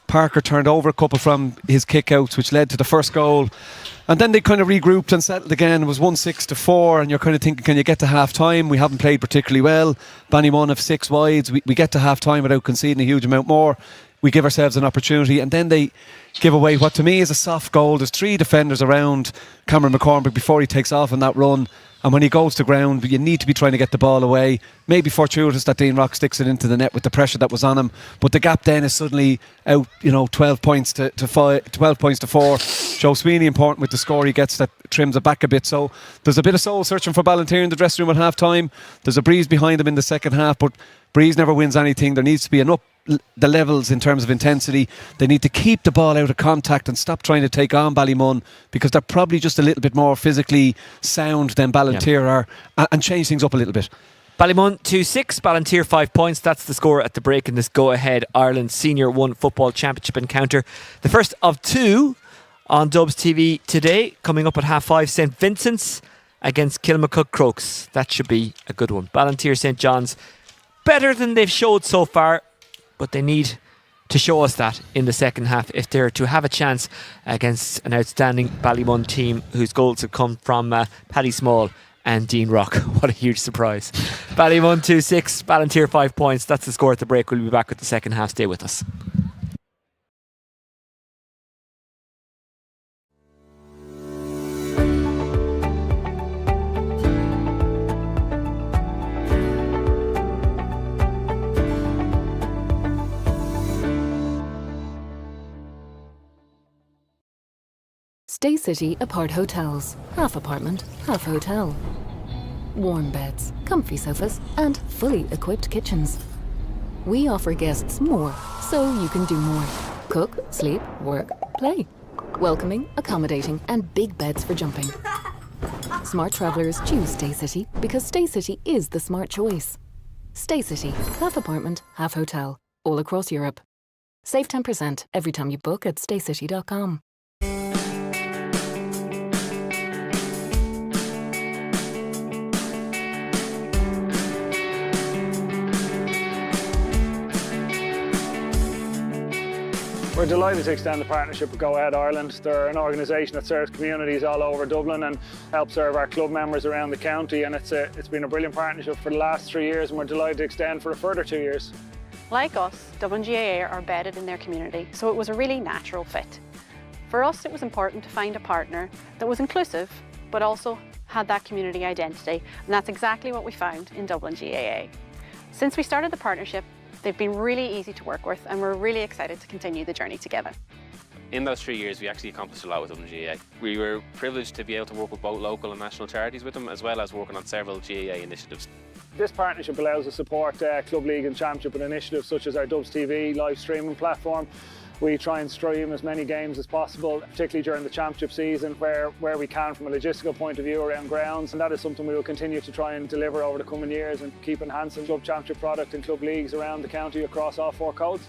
Parker turned over a couple from his kick-outs, which led to the first goal. And then they kind of regrouped and settled again. It was 1-6 to 4, and you're kind of thinking, can you get to half-time? We haven't played particularly well. Ballymun have 6 wides. We get to half-time without conceding a huge amount more. We give ourselves an opportunity, and then they give away what to me is a soft goal. There's 3 defenders around Cameron McCormick before he takes off on that run. And when he goes to ground, you need to be trying to get the ball away. Maybe fortuitous that Dean Rock sticks it into the net with the pressure that was on him. But the gap then is suddenly out, 12 points to 4. Joe Sweeney important with the score he gets that trims it back a bit. So there's a bit of soul searching for Ballinteer in the dressing room at half time. There's a breeze behind them in the second half, but breeze never wins anything. There needs to be an up the levels in terms of intensity. They need to keep the ball out of contact and stop trying to take on Ballymun, because they're probably just a little bit more physically sound than Ballinteer are, and change things up a little bit. Ballymun 2-6, Ballinteer 5 points. That's the score at the break in this Go Ahead Ireland Senior 1 Football Championship encounter. The first of 2 on Dubs TV today. Coming up at 5:30, St Vincent's against Kilmacud Crokes. That should be a good one. Ballinteer St John's better than they've showed so far, but they need to show us that in the second half if they're to have a chance against an outstanding Ballymun team whose goals have come from Paddy Small and Dean Rock. What a huge surprise. Ballymun 2-6, Ballinteer 5 points. That's the score at the break. We'll be back with the second half. Stay with us. Stay City Apart Hotels. Half apartment, half hotel. Warm beds, comfy sofas, and fully equipped kitchens. We offer guests more, so you can do more. Cook, sleep, work, play. Welcoming, accommodating, and big beds for jumping. Smart travellers choose Stay City because Stay City is the smart choice. Stay City, half apartment, half hotel, all across Europe. Save 10% every time you book at staycity.com. We're delighted to extend the partnership with Go Ahead Ireland. They're an organisation that serves communities all over Dublin and helps serve our club members around the county, and it's been a brilliant partnership for the last 3 years, and we're delighted to extend for a further 2 years. Like us, Dublin GAA are bedded in their community, so it was a really natural fit. For us, it was important to find a partner that was inclusive, but also had that community identity, and that's exactly what we found in Dublin GAA. Since we started the partnership, they've been really easy to work with, and we're really excited to continue the journey together. In those 3 years, we actually accomplished a lot with Dublin GAA. We were privileged to be able to work with both local and national charities with them, as well as working on several GAA initiatives. This partnership allows us to support Club League and Championship and initiatives such as our Dubs TV live streaming platform. We try and stream as many games as possible, particularly during the championship season where we can from a logistical point of view around grounds, and that is something we will continue to try and deliver over the coming years and keep enhancing club championship product and club leagues around the county across all 4 codes.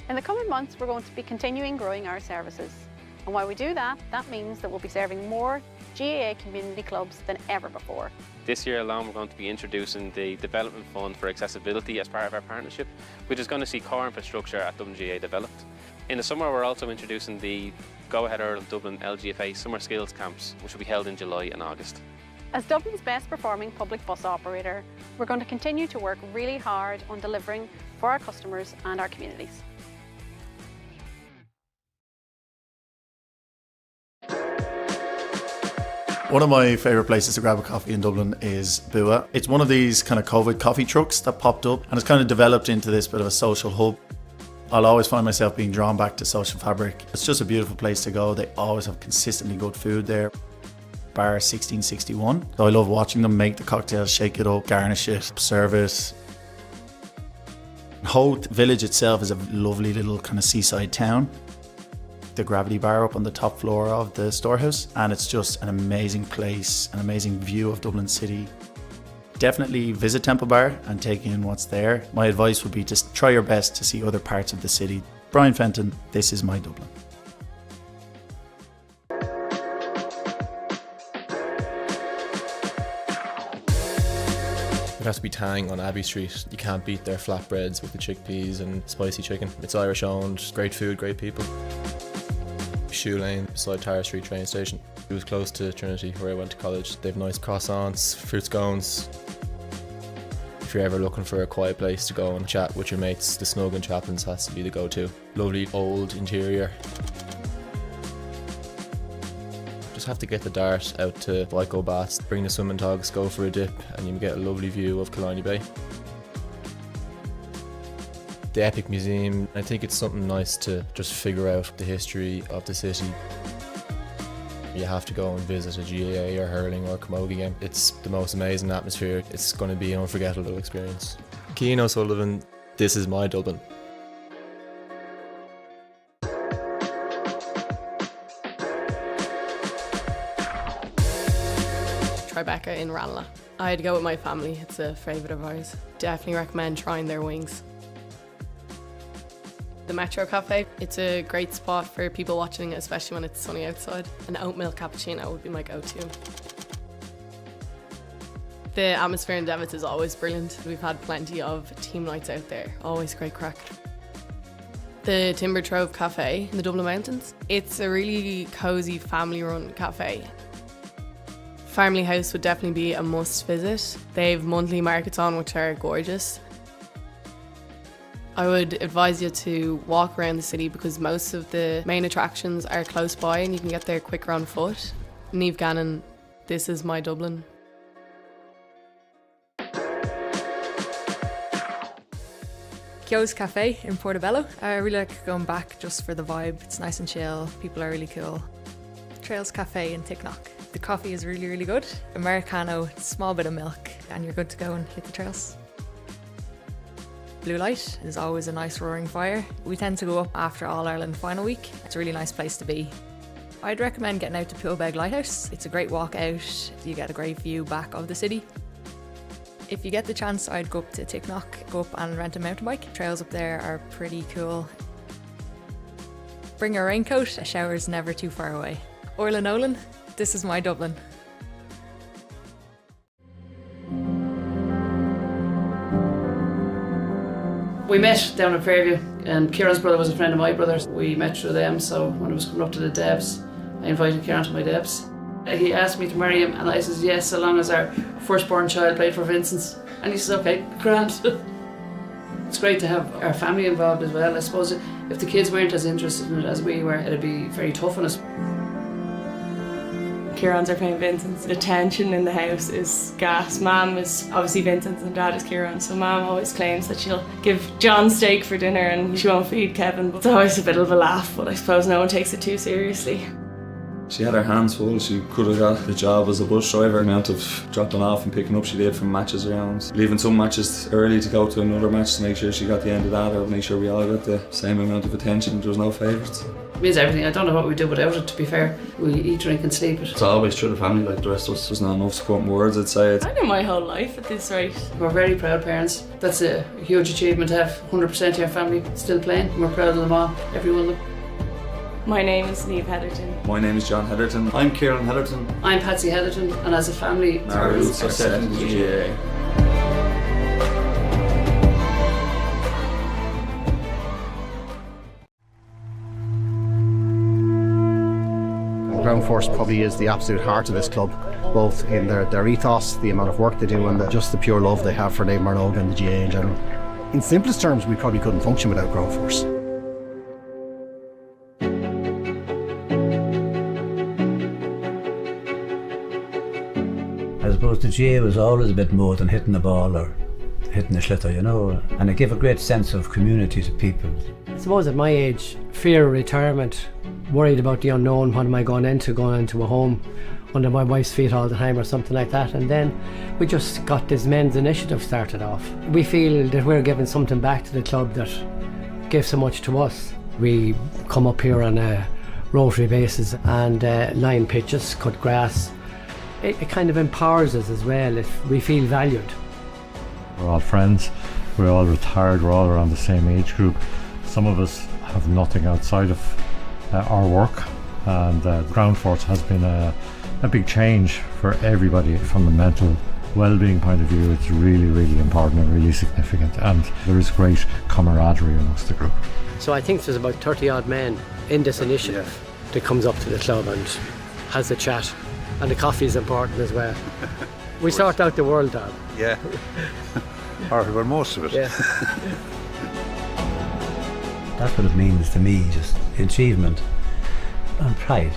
In the coming months, we're going to be continuing growing our services. And while we do that, that means that we'll be serving more GAA community clubs than ever before. This year alone, we're going to be introducing the Development Fund for Accessibility as part of our partnership, which is going to see core infrastructure at Dublin GAA developed. In the summer, we're also introducing the Go Ahead Ireland Dublin LGFA Summer Skills Camps, which will be held in July and August. As Dublin's best performing public bus operator, we're going to continue to work really hard on delivering for our customers and our communities. One of my favourite places to grab a coffee in Dublin is Bua. It's one of these kind of COVID coffee trucks that popped up and it's kind of developed into this bit of a social hub. I'll always find myself being drawn back to Social Fabric. It's just a beautiful place to go. They always have consistently good food there. Bar 1661. So I love watching them make the cocktails, shake it up, garnish it, serve it. Howth village itself is a lovely little kind of seaside town. The Gravity Bar up on the top floor of the storehouse, and it's just an amazing place, an amazing view of Dublin City. Definitely visit Temple Bar and take in what's there. My advice would be to try your best to see other parts of the city. Brian Fenton, this is my Dublin. It has to be Tang on Abbey Street. You can't beat their flatbreads with the chickpeas and spicy chicken. It's Irish owned, great food, great people. Shoe Lane, beside Tara Street train station. It was close to Trinity where I went to college. They have nice croissants, fruit scones. If you're ever looking for a quiet place to go and chat with your mates, the Snug and Chaplin's has to be the go-to. Lovely old interior. Just have to get the dart out to Vico Baths, bring the swimming togs, go for a dip, and you get a lovely view of Killiney Bay. The Epic Museum, I think it's something nice to just figure out the history of the city. You have to go and visit a GAA or hurling or camogie game. It's the most amazing atmosphere. It's going to be an unforgettable experience. Cian O'Sullivan, this is my Dublin. Tribeca in Ranelagh. I had to go with my family, it's a favourite of ours. Definitely recommend trying their wings. The Metro Cafe, it's a great spot for people watching, especially when it's sunny outside. An oat milk cappuccino would be my go-to. The atmosphere in Devitt is always brilliant. We've had plenty of team nights out there, always great crack. The Timber Trove Cafe in the Dublin Mountains, it's a really cosy family-run cafe. Family House would definitely be a must visit. They have monthly markets on which are gorgeous. I would advise you to walk around the city because most of the main attractions are close by and you can get there quicker on foot. Niamh Gannon, this is my Dublin. Kyo's Cafe in Portobello. I really like going back just for the vibe. It's nice and chill, people are really cool. Trails Cafe in Ticknock. The coffee is really, really good. Americano, small bit of milk, and you're good to go and hit the trails. Blue Light is always a nice roaring fire. We tend to go up after All-Ireland final week. It's a really nice place to be. I'd recommend getting out to Poolbeg Lighthouse. It's a great walk out. You get a great view back of the city. If you get the chance, I'd go up to Ticknock, go up and rent a mountain bike. Trails up there are pretty cool. Bring a raincoat, a shower's never too far away. Orla Nolan, this is my Dublin. We met down at Fairview, and Kieran's brother was a friend of my brother's. We met through them, so when I was coming up to the Debs, I invited Kieran to my Debs. He asked me to marry him, and I said yes, so long as our firstborn child played for Vincent's. And he said, okay, grand. It's great to have our family involved as well. I suppose if the kids weren't as interested in it as we were, it'd be very tough on us. Kieran's are playing Vincent's. The tension in the house is gas. Mum is obviously Vincent's and Dad is Kieran, so Mum always claims that she'll give John steak for dinner and she won't feed Kevin, but it's always a bit of a laugh, but I suppose no one takes it too seriously. She had her hands full. She could have got the job as a bus driver. The amount of dropping off and picking up she did from matches around. Leaving some matches early to go to another match to make sure she got the end of that, or make sure we all got the same amount of attention. There was no favourites. It means everything. I don't know what we do without it, to be fair. We eat, drink and sleep it. It's always through the family like the rest of us. There's not enough supporting words, I'd say. I know my whole life at this rate. We're very proud parents. That's a huge achievement to have 100% of your family still playing. We're proud of them all, every one of them. My name is Niamh Heatherton. My name is John Heatherton. I'm Kieran Heatherton. I'm Patsy Heatherton, and as a family, our roots are set in the GAA. Ground Force probably is the absolute heart of this club, both in their ethos, the amount of work they do, and just the pure love they have for Naomh Marnoga and the GAA in general. In simplest terms, we probably couldn't function without Ground Force. I suppose the GAA was always a bit more than hitting the ball or hitting the schlitter, you know, and it gave a great sense of community to people. suppose at my age, fear of retirement, worried about the unknown, what am I going into a home under my wife's feet all the time or something like that. And then we just got this men's initiative started off. We feel that we're giving something back to the club that gave so much to us. We come up here on a rotary basis and line pitches, cut grass. It kind of empowers us as well if we feel valued. We're all friends, we're all retired, we're all around the same age group. Some of us have nothing outside of our work, and Ground Force has been a big change for everybody from the mental well-being point of view. It's really, really important and really significant, and there is great camaraderie amongst the group. So I think there's about 30 odd men in this initiative that comes up to the club and has a chat, and the coffee is important as well. We sort out the world, Dad. Yeah. Or well, most of it. Yeah. That's what it means to me, just achievement and pride.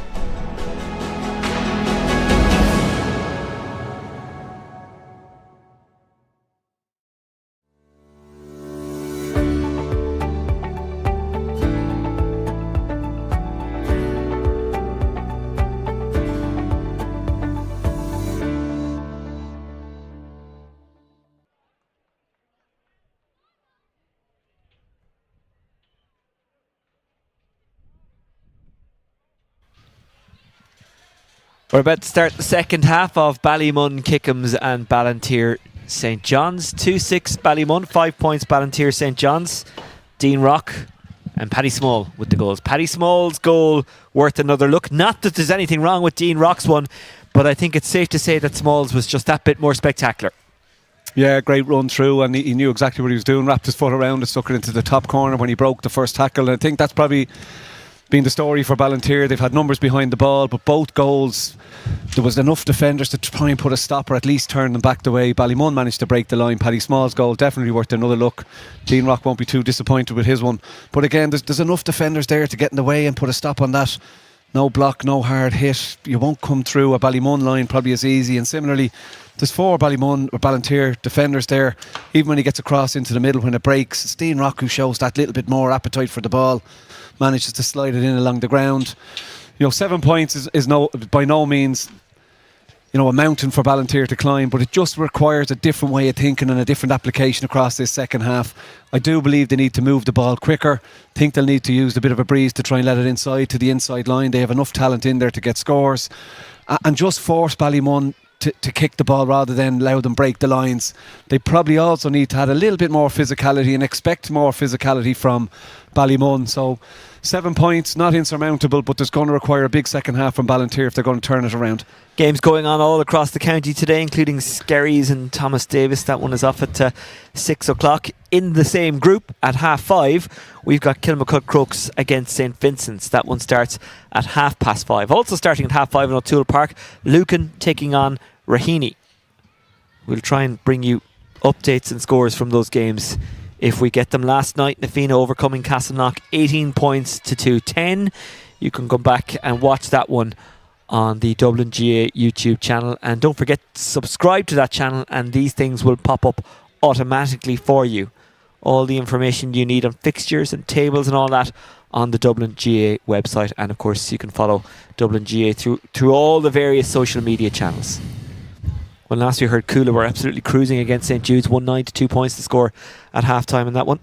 We're about to start the second half of Ballymun, Kickhams and Ballinteer St John's. 2-6 Ballymun, 5 points Ballinteer St John's. Dean Rock and Paddy Small with the goals. Paddy Small's goal worth another look. Not that there's anything wrong with Dean Rock's one, but I think it's safe to say that Small's was just that bit more spectacular. Yeah, great run through, and he knew exactly what he was doing. Wrapped his foot around it, stuck it into the top corner when he broke the first tackle. And I think that's probably been the story for Ballinteer. They've had numbers behind the ball, but both goals, there was enough defenders to try and put a stop or at least turn them back the way. Ballymun managed to break the line. Paddy Small's goal definitely worth another look. Dean Rock won't be too disappointed with his one. But again, there's enough defenders there to get in the way and put a stop on that. No block, no hard hit. You won't come through a Ballymun line probably as easy. And similarly, there's 4 Ballymun or Ballinteer defenders there. Even when he gets across into the middle when it breaks, it's Dean Rock who shows that little bit more appetite for the ball. Manages to slide it in along the ground. 7 points is by no means a mountain for Ballinteer to climb, but it just requires a different way of thinking and a different application across this second half. I do believe they need to move the ball quicker. Think they'll need to use a bit of a breeze to try and let it inside to the inside line. They have enough talent in there to get scores, and just force Ballymun to kick the ball rather than allow them break the lines. They probably also need to add a little bit more physicality and expect more physicality from Ballymun. So 7 points, not insurmountable, but there's going to require a big second half from Ballinteer if they're going to turn it around. Games going on all across the county today, including Skerries and Thomas Davis. That one is off at 6 o'clock. In the same group at 5:30, we've got Kilmacut Crooks against St Vincent's. That one starts at 5:30. Also starting at 5:30 in O'Toole Park, Lucan taking on Raheny. We'll try and bring you updates and scores from those games if we get them. Last night, Nafina overcoming Castleknock 18 points to 2-10. You can come back and watch that one on the Dublin GA YouTube channel, and don't forget to subscribe to that channel and these things will pop up automatically for you. All the information you need on fixtures and tables and all that on the Dublin GA website, and of course you can follow Dublin GA through all the various social media channels. When last we heard Coola were absolutely cruising against St Jude's, 1-9 to 2 points to score at half time in that one.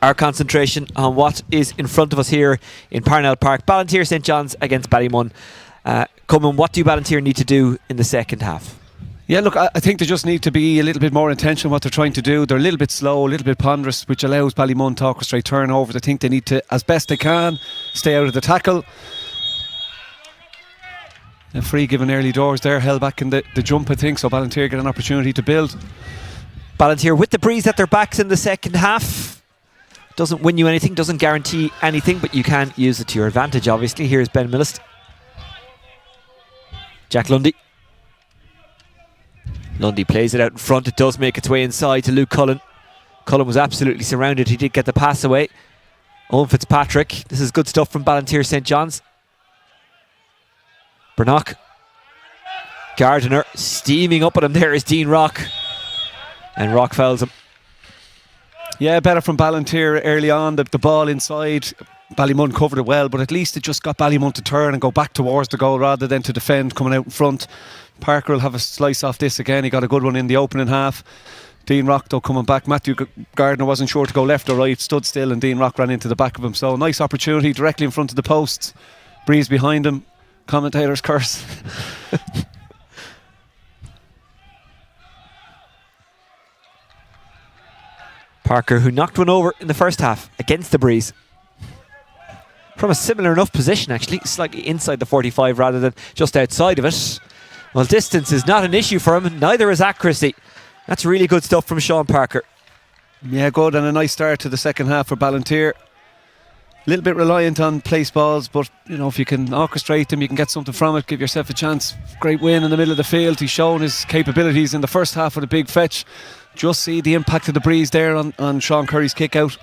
Our concentration on what is in front of us here in Parnell Park. Ballinteer St John's against Ballymun. Cummins, what do Ballinteer need to do in the second half? Yeah, look, I think they just need to be a little bit more intentional what they're trying to do. They're a little bit slow, a little bit ponderous, which allows Ballymun to orchestrate turnovers. I think they need to, as best they can, stay out of the tackle. A free given early doors there, held back in the jump, I think, so Ballinteer get an opportunity to build. Ballinteer with the breeze at their backs in the second half. Doesn't win you anything, doesn't guarantee anything, but you can use it to your advantage, obviously. Here's Ben Millist. Jack Lundy. Lundy plays it out in front. It does make its way inside to Luke Cullen. Cullen was absolutely surrounded. He did get the pass away. Owen Fitzpatrick. This is good stuff from Ballinteer St John's. Bernock. Gardiner steaming up at him. There is Dean Rock. And Rock fouls him. Yeah, better from Ballinteer early on. The ball inside, Ballymun covered it well, but at least it just got Ballymun to turn and go back towards the goal rather than to defend coming out in front. Parker will have a slice off this again. He got a good one in the opening half. Dean Rock though coming back. Matthew Gardner wasn't sure to go left or right, stood still, and Dean Rock ran into the back of him. So nice opportunity directly in front of the posts. Breeze behind him. Commentator's curse. Parker, who knocked one over in the first half against the Breeze. From a similar enough position, actually, slightly inside the 45 rather than just outside of it. Well, distance is not an issue for him, neither is accuracy. That's really good stuff from Sean Parker. Yeah, good, and a nice start to the second half for Ballinteer. A little bit reliant on place balls, but you know, if you can orchestrate them, you can get something from it, give yourself a chance. Great win in the middle of the field. He's shown his capabilities in the first half with a big fetch. Just see the impact of the Breeze there on Sean Curry's kick out.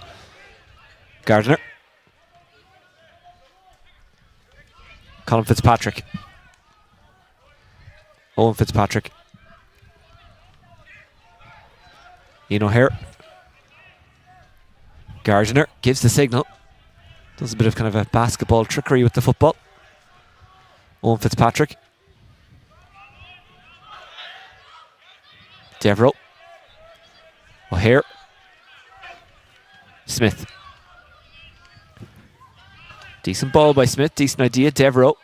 Gardner. Colin Fitzpatrick. Owen Fitzpatrick. Ian O'Hare. Gardner gives the signal. Does a bit of kind of a basketball trickery with the football. Owen Fitzpatrick. Devereux. O'Hare. Smith. Decent ball by Smith, decent idea. Devereux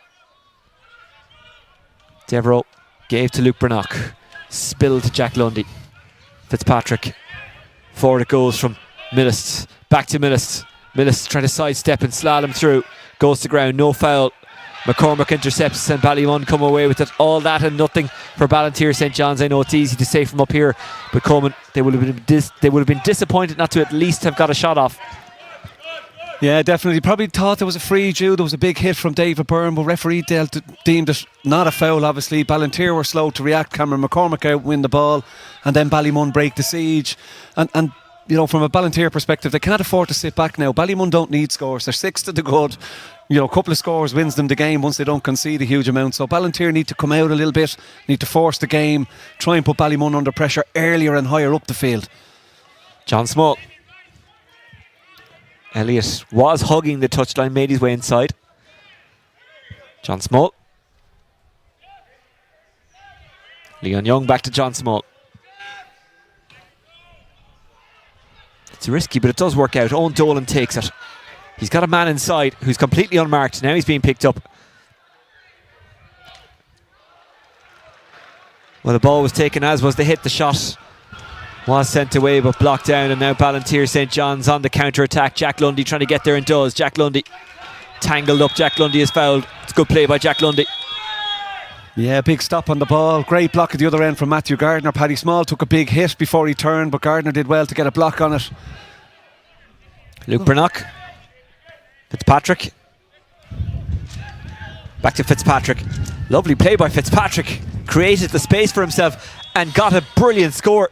gave to Luke Brannock. Spilled to Jack Lundy. Fitzpatrick. Forward it goes from Millis. Back to Millis. Millis trying to sidestep and slalom through. Goes to ground, no foul. McCormack intercepts and Ballymun come away with it. All that and nothing for Ballinteer St. John's. I know it's easy to say from up here, but Coleman, they would have been disappointed not to at least have got a shot off. Yeah, definitely. Probably thought there was a free due. There was a big hit from David Byrne, but referee deemed it not a foul, obviously. Ballinteer were slow to react. Cameron McCormack out win the ball, and then Ballymun break the siege. And you know, from a Ballinteer perspective, they can't afford to sit back now. Ballymun don't need scores. They're 6 to the good. You know, a couple of scores wins them the game once they don't concede a huge amount. So Ballinteer need to come out a little bit, need to force the game, try and put Ballymun under pressure earlier and higher up the field. John Small. Elliott was hugging the touchline, made his way inside. John Small. Leon Young back to John Small. It's risky, but it does work out. Owen Dolan takes it. He's got a man inside who's completely unmarked. Now he's being picked up. Well, the ball was taken, as was the hit. The shot was sent away but blocked down, and now Ballinteer St. John's on the counter-attack. Jack Lundy trying to get there and does. Jack Lundy tangled up. Jack Lundy is fouled. It's a good play by Jack Lundy. Yeah, big stop on the ball. Great block at the other end from Matthew Gardner. Paddy Small took a big hit before he turned, but Gardner did well to get a block on it. Luke Brannock. Fitzpatrick. Back to Fitzpatrick. Lovely play by Fitzpatrick. Created the space for himself and got a brilliant score.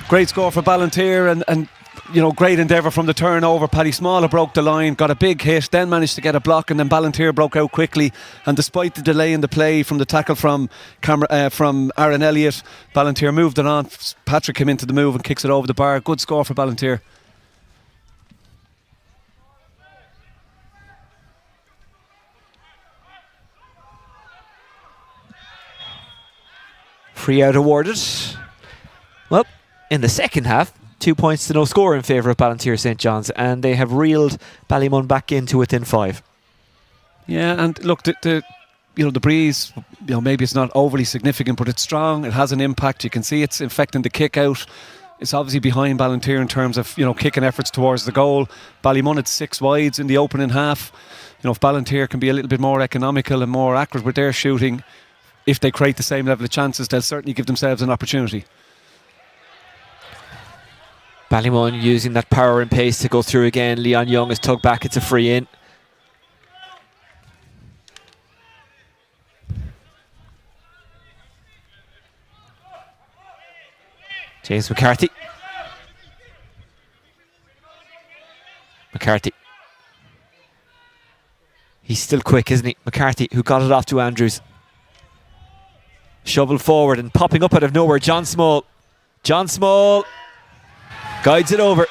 Great score for Ballinteer and you know, great endeavour from the turnover. Paddy Small broke the line, got a big hit, then managed to get a block, and then Ballinteer broke out quickly. And despite the delay in the play from the tackle from Aaron Elliott, Ballinteer moved it on. Patrick came into the move and kicks it over the bar. Good score for Ballinteer. Free out awarded. Well, in the second half, 2 points to no score in favour of Ballinteer St. John's, and they have reeled Ballymun back into within 5. Yeah, and look, the breeze, you know, maybe it's not overly significant, but it's strong. It has an impact. You can see it's infecting the kick out. It's obviously behind Ballinteer in terms of, you know, kicking efforts towards the goal. Ballymun had 6 wides in the opening half. You know, if Ballinteer can be a little bit more economical and more accurate with their shooting, if they create the same level of chances, they'll certainly give themselves an opportunity. Ballymun using that power and pace to go through again. Leon Young is tugged back. It's a free in. James McCarthy. McCarthy. He's still quick, isn't he? McCarthy, who got it off to Andrews. Shovel forward and popping up out of nowhere. John Small. John Small. Guides it over.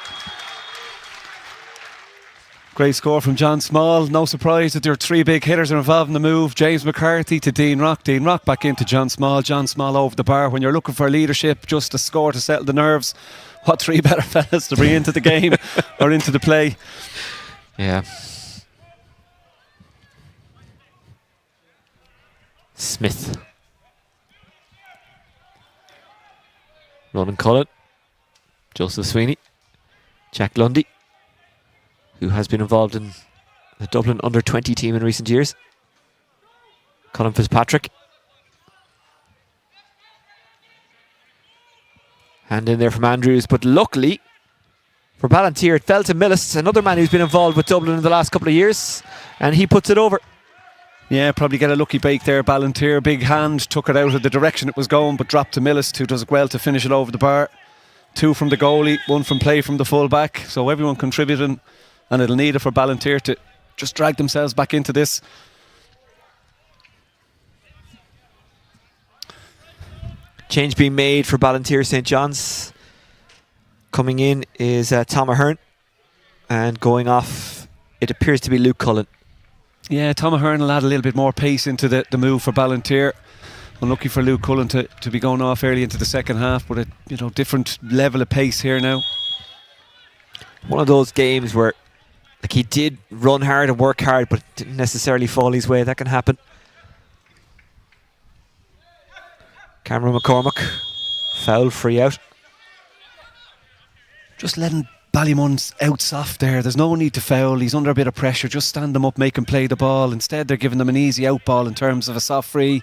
Great score from John Small. No surprise that there are three big hitters involved in the move. James McCarthy to Dean Rock. Dean Rock back into John Small. John Small over the bar. When you're looking for leadership, just a score to settle the nerves, what three better fellas to bring into the game or into the play? Yeah. Smith. Ronan Cullen. Joseph Sweeney. Jack Lundy, who has been involved in the Dublin under-20 team in recent years. Colin Fitzpatrick. Hand in there from Andrews, but luckily for Ballinteer it fell to Millis, another man who's been involved with Dublin in the last couple of years, and he puts it over. Yeah, probably get a lucky break there. Ballinteer, big hand, took it out of the direction it was going, but dropped to Millis, who does well to finish it over the bar. 2 from the goalie, 1 from play from the full back, so everyone contributing, and it'll need it for Ballinteer to just drag themselves back into this. Change being made for Ballinteer St. John's. Coming in is Tom Ahern, and going off it appears to be Luke Cullen. Yeah, Tom Ahern will add a little bit more pace into the move for Ballinteer. Unlucky for Luke Cullen to be going off early into the second half, but a different level of pace here now. One of those games where he did run hard and work hard, but it didn't necessarily fall his way. That can happen. Cameron McCormack, foul, free out. Just letting Ballymun out soft there. There's no need to foul. He's under a bit of pressure. Just stand them up, make him play the ball. Instead, they're giving them an easy out ball in terms of a soft free.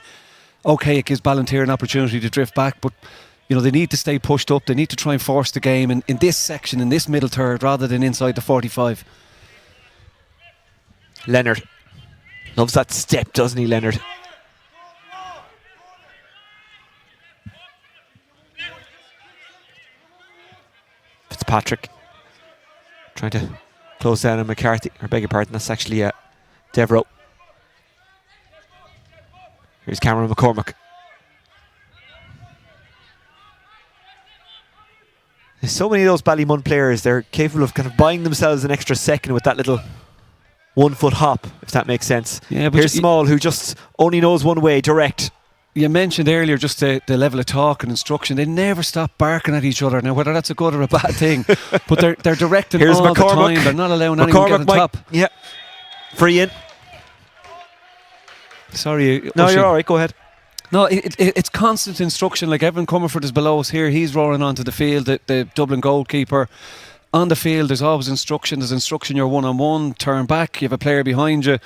Okay, it gives Ballinteer an opportunity to drift back, but they need to stay pushed up. They need to try and force the game in this section, in this middle third, rather than inside the 45. Leonard loves that step, doesn't he, Leonard? Fitzpatrick trying to close down on McCarthy, or beg your pardon, that's actually Devereux. Here's Cameron McCormack. There's so many of those Ballymun players, they're capable of kind of buying themselves an extra second with that little 1 foot hop, if that makes sense. Yeah, but here's Small, who just only knows one way, direct. You mentioned earlier just the level of talk and instruction. They never stop barking at each other. Now, whether that's a good or a bad thing, but they're directing here's all McCormack. the time. They're not allowing anyone to get on top. Yeah, free in. Sorry. No, you're all right. Go ahead. No, it's constant instruction. Like Evan Comerford is below us here. He's rolling onto the field. The Dublin goalkeeper. On the field, there's always instruction. There's instruction, you're one-on-one, turn back, you have a player behind you.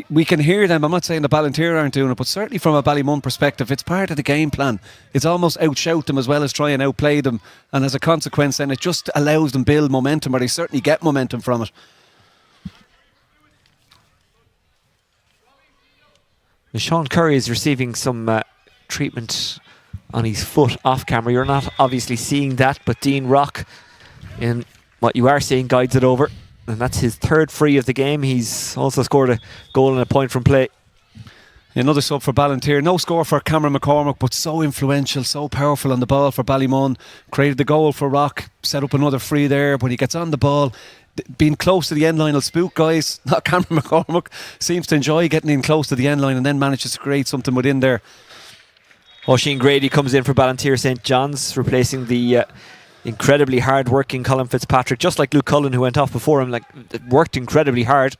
We can hear them. I'm not saying the Ballinteer aren't doing it, but certainly from a Ballymun perspective, it's part of the game plan. It's almost outshout them as well as try and outplay them. And as a consequence, then it just allows them build momentum, or they certainly get momentum from it. Sean Curry is receiving some treatment on his foot off camera. You're not obviously seeing that, but Dean Rock, in what you are seeing, guides it over, and that's his 3rd free of the game. He's also scored a goal and a point from play. Another sub for Ballinteer. No score for Cameron McCormack, but so influential, so powerful on the ball for Ballymun. Created the goal for Rock, set up another free there. When he gets on the ball, being close to the end line will spook guys. Not Cameron McCormack. Seems to enjoy getting in close to the end line and then manages to create something within there. Oisin Grady comes in for Ballinteer St. John's, replacing the incredibly hard-working Colin Fitzpatrick, just like Luke Cullen, who went off before him. Worked incredibly hard.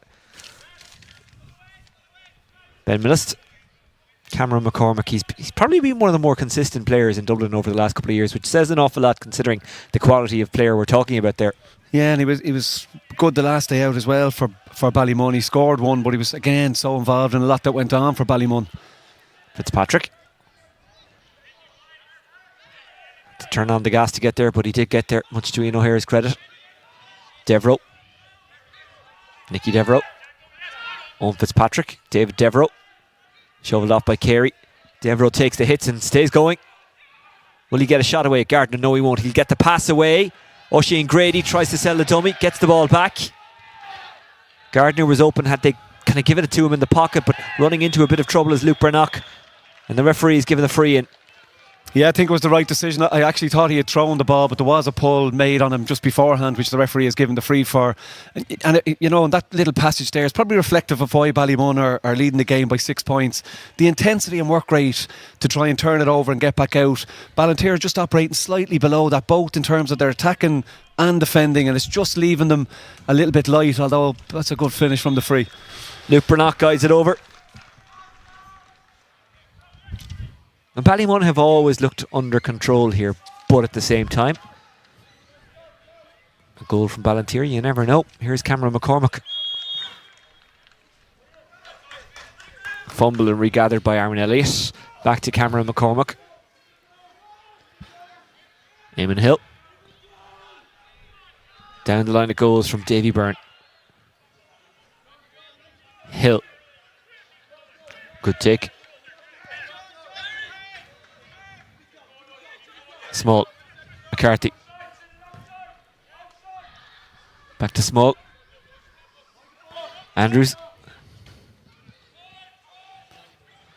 Ben Millist. Cameron McCormack, he's probably been one of the more consistent players in Dublin over the last couple of years, which says an awful lot considering the quality of player we're talking about there. Yeah, and he was good the last day out as well for Ballymun. He scored 1, but he was again so involved in a lot that went on for Ballymun. Fitzpatrick. To turn on the gas to get there, but he did get there, much to Ian O'Hare's credit. Devereux. Nicky Devereux. Owen Fitzpatrick. David Devereux. Shoveled off by Carey. Devereux takes the hits and stays going. Will he get a shot away at Gardner? No, he won't. He'll get the pass away. Oisin Grady tries to sell the dummy, gets the ball back. Gardner was open, had they kind of given it to him in the pocket, but running into a bit of trouble is Luke Brannock. And the referee is giving the free in. Yeah, I think it was the right decision. I actually thought he had thrown the ball, but there was a pull made on him just beforehand, which the referee has given the free for. And that little passage there is probably reflective of why Ballymun are leading the game by 6 points. The intensity and work rate to try and turn it over and get back out. Ballinteer are just operating slightly below that, both in terms of their attacking and defending, and it's just leaving them a little bit light, although that's a good finish from the free. Luke Brannock guides it over. And Ballymun have always looked under control here, but at the same time, a goal from Ballinteer, you never know. Here's Cameron McCormack. Fumble and regathered by Aaron Elliott. Back to Cameron McCormack. Eamon Hill. Down the line it goes from Davy Byrne. Hill. Good take. Small. McCarthy. Back to Small. Andrews.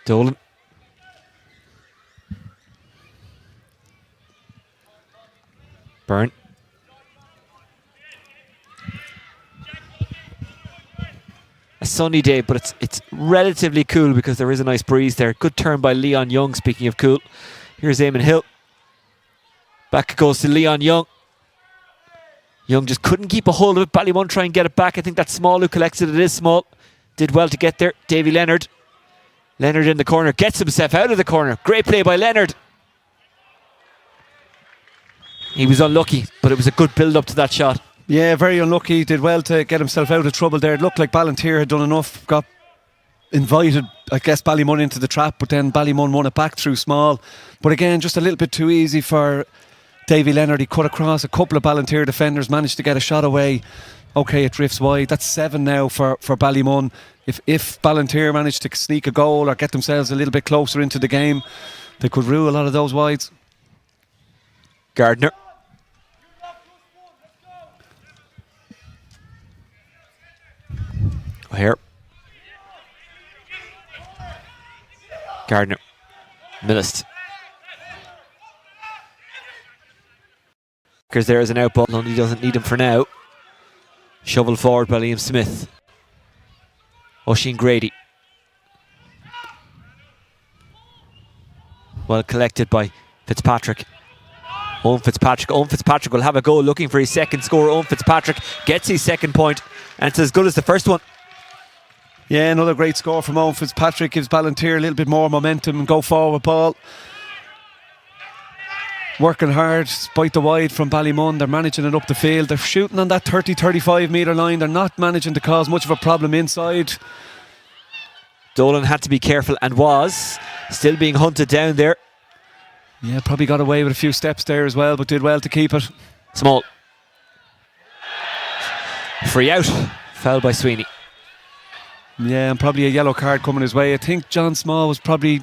Dolan. Byrne. A sunny day, but it's relatively cool because there is a nice breeze there. Good turn by Leon Young, speaking of cool. Here's Eamon Hill. Back it goes to Leon Young. Young just couldn't keep a hold of it. Ballymun try and get it back. I think that's Small who collects it. It is Small. Did well to get there. Davy Leonard. Leonard in the corner. Gets himself out of the corner. Great play by Leonard. He was unlucky, but it was a good build-up to that shot. Yeah, very unlucky. Did well to get himself out of trouble there. It looked like Ballinteer had done enough. Got invited, I guess, Ballymun into the trap, but then Ballymun won it back through Small. But again, just a little bit too easy for Davy Leonard. He cut across a couple of Ballinteer defenders, managed to get a shot away. Okay, it drifts wide. That's 7 now for Ballymun. If Ballinteer managed to sneak a goal or get themselves a little bit closer into the game, they could rule a lot of those wides. Gardner. Here. Gardner. Millist. Because there is an out ball, only doesn't need him for now. Shovel forward by Liam Smith. Oisin Grady. Well collected by Fitzpatrick. Owen Fitzpatrick will have a goal looking for his second score. Owen Fitzpatrick gets his second point, and it's as good as the first one. Yeah, another great score from Owen Fitzpatrick. Gives Ballinteer a little bit more momentum and go forward ball. Working hard, despite the wide from Ballymun. They're managing it up the field. They're shooting on that 30-35 metre line. They're not managing to cause much of a problem inside. Dolan had to be careful and was still being hunted down there. Yeah, probably got away with a few steps there as well, but did well to keep it. Small. Free out. Foul by Sweeney. Yeah, and probably a yellow card coming his way. I think John Small was probably,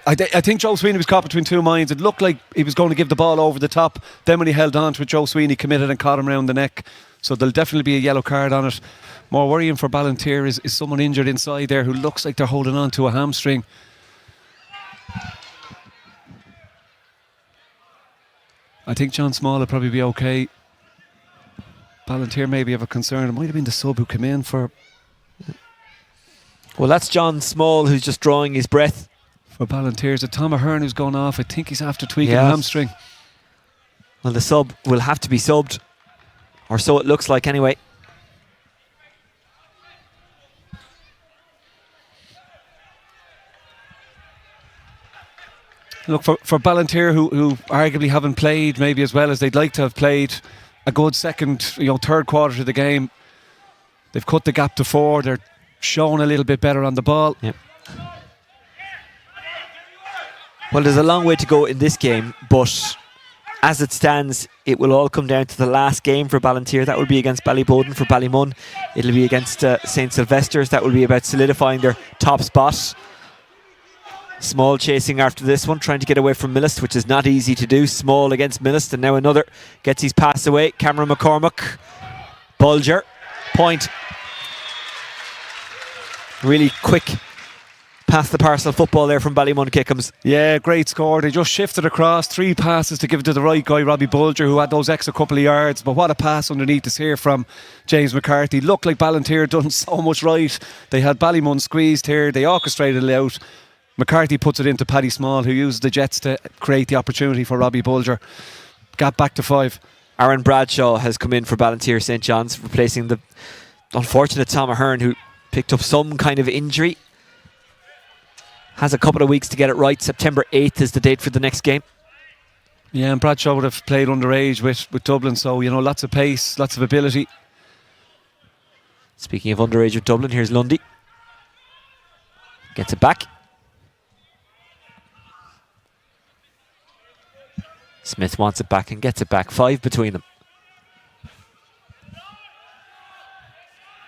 I think Joe Sweeney was caught between two minds. It looked like he was going to give the ball over the top. Then when he held on to it, Joe Sweeney committed and caught him around the neck. So there'll definitely be a yellow card on it. More worrying for Ballinteer is someone injured inside there who looks like they're holding on to a hamstring. I think John Small will probably be okay. Ballinteer maybe have a concern. It might have been the sub who came in for... Well, that's John Small who's just drawing his breath. For Ballinteer, is it Tom Ahern who's gone off? I think he's after tweaking a hamstring. Well, the sub will have to be subbed. Or so it looks like anyway. Look, for Ballinteer, who arguably haven't played maybe as well as they'd like to have played, a good second, third quarter of the game. They've cut the gap to 4. They're showing a little bit better on the ball. Yep. Well, there's a long way to go in this game, but as it stands, it will all come down to the last game for Ballinteer. That will be against Ballyboden. For Ballymun, it'll be against St Sylvester's. That will be about solidifying their top spot. Small chasing after this one, trying to get away from Millist, which is not easy to do. Small against Millist, and now another gets his pass away. Cameron McCormack. Bulger. Point. Really quick Past the parcel football there from Ballymun Kickhams. Yeah, great score. They just shifted across, 3 passes to give it to the right guy, Robbie Bulger, who had those extra couple of yards. But what a pass underneath this here from James McCarthy. Looked like Ballinteer done so much right. They had Ballymun squeezed here. They orchestrated it out. McCarthy puts it into Paddy Small, who used the jets to create the opportunity for Robbie Bulger. Gap back to 5. Aaron Bradshaw has come in for Ballinteer St. John's, replacing the unfortunate Tom Ahern, who picked up some kind of injury. Has a couple of weeks to get it right. September 8th is the date for the next game. Yeah, and Bradshaw would have played underage with Dublin, so, you know, lots of pace, lots of ability. Speaking of underage with Dublin, here's Lundy. Gets it back. Smith wants it back and gets it back. 5 between them.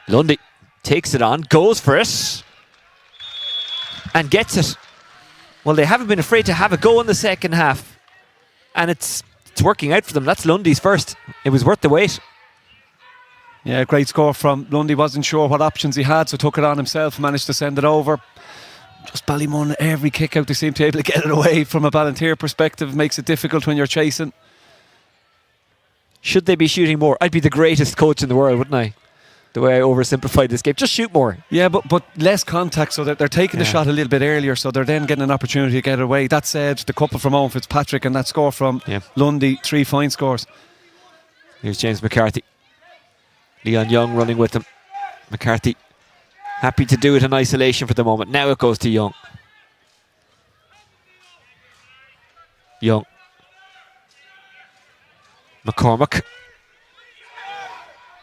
Lundy takes it on, goes for it, and gets it. Well, they haven't been afraid to have a go in the second half, and it's working out for them. That's Lundy's first. It was worth the wait. Yeah, great score from Lundy. Wasn't sure what options he had, so took it on himself, managed to send it over. Just Ballymun, every kick out they seem to be able to get it away. From a Ballinteer perspective, makes it difficult when you're chasing. Should they be shooting more? I'd be the greatest coach in the world, wouldn't I? The way I oversimplified this game. Just shoot more. Yeah, but less contact, so that they're taking the shot a little bit earlier, so they're then getting an opportunity to get it away. That said, the couple from Owen Fitzpatrick and that score from Lundy, 3 fine scores. Here's James McCarthy. Leon Young running with him. McCarthy happy to do it in isolation for the moment. Now it goes to Young. Young. McCormick.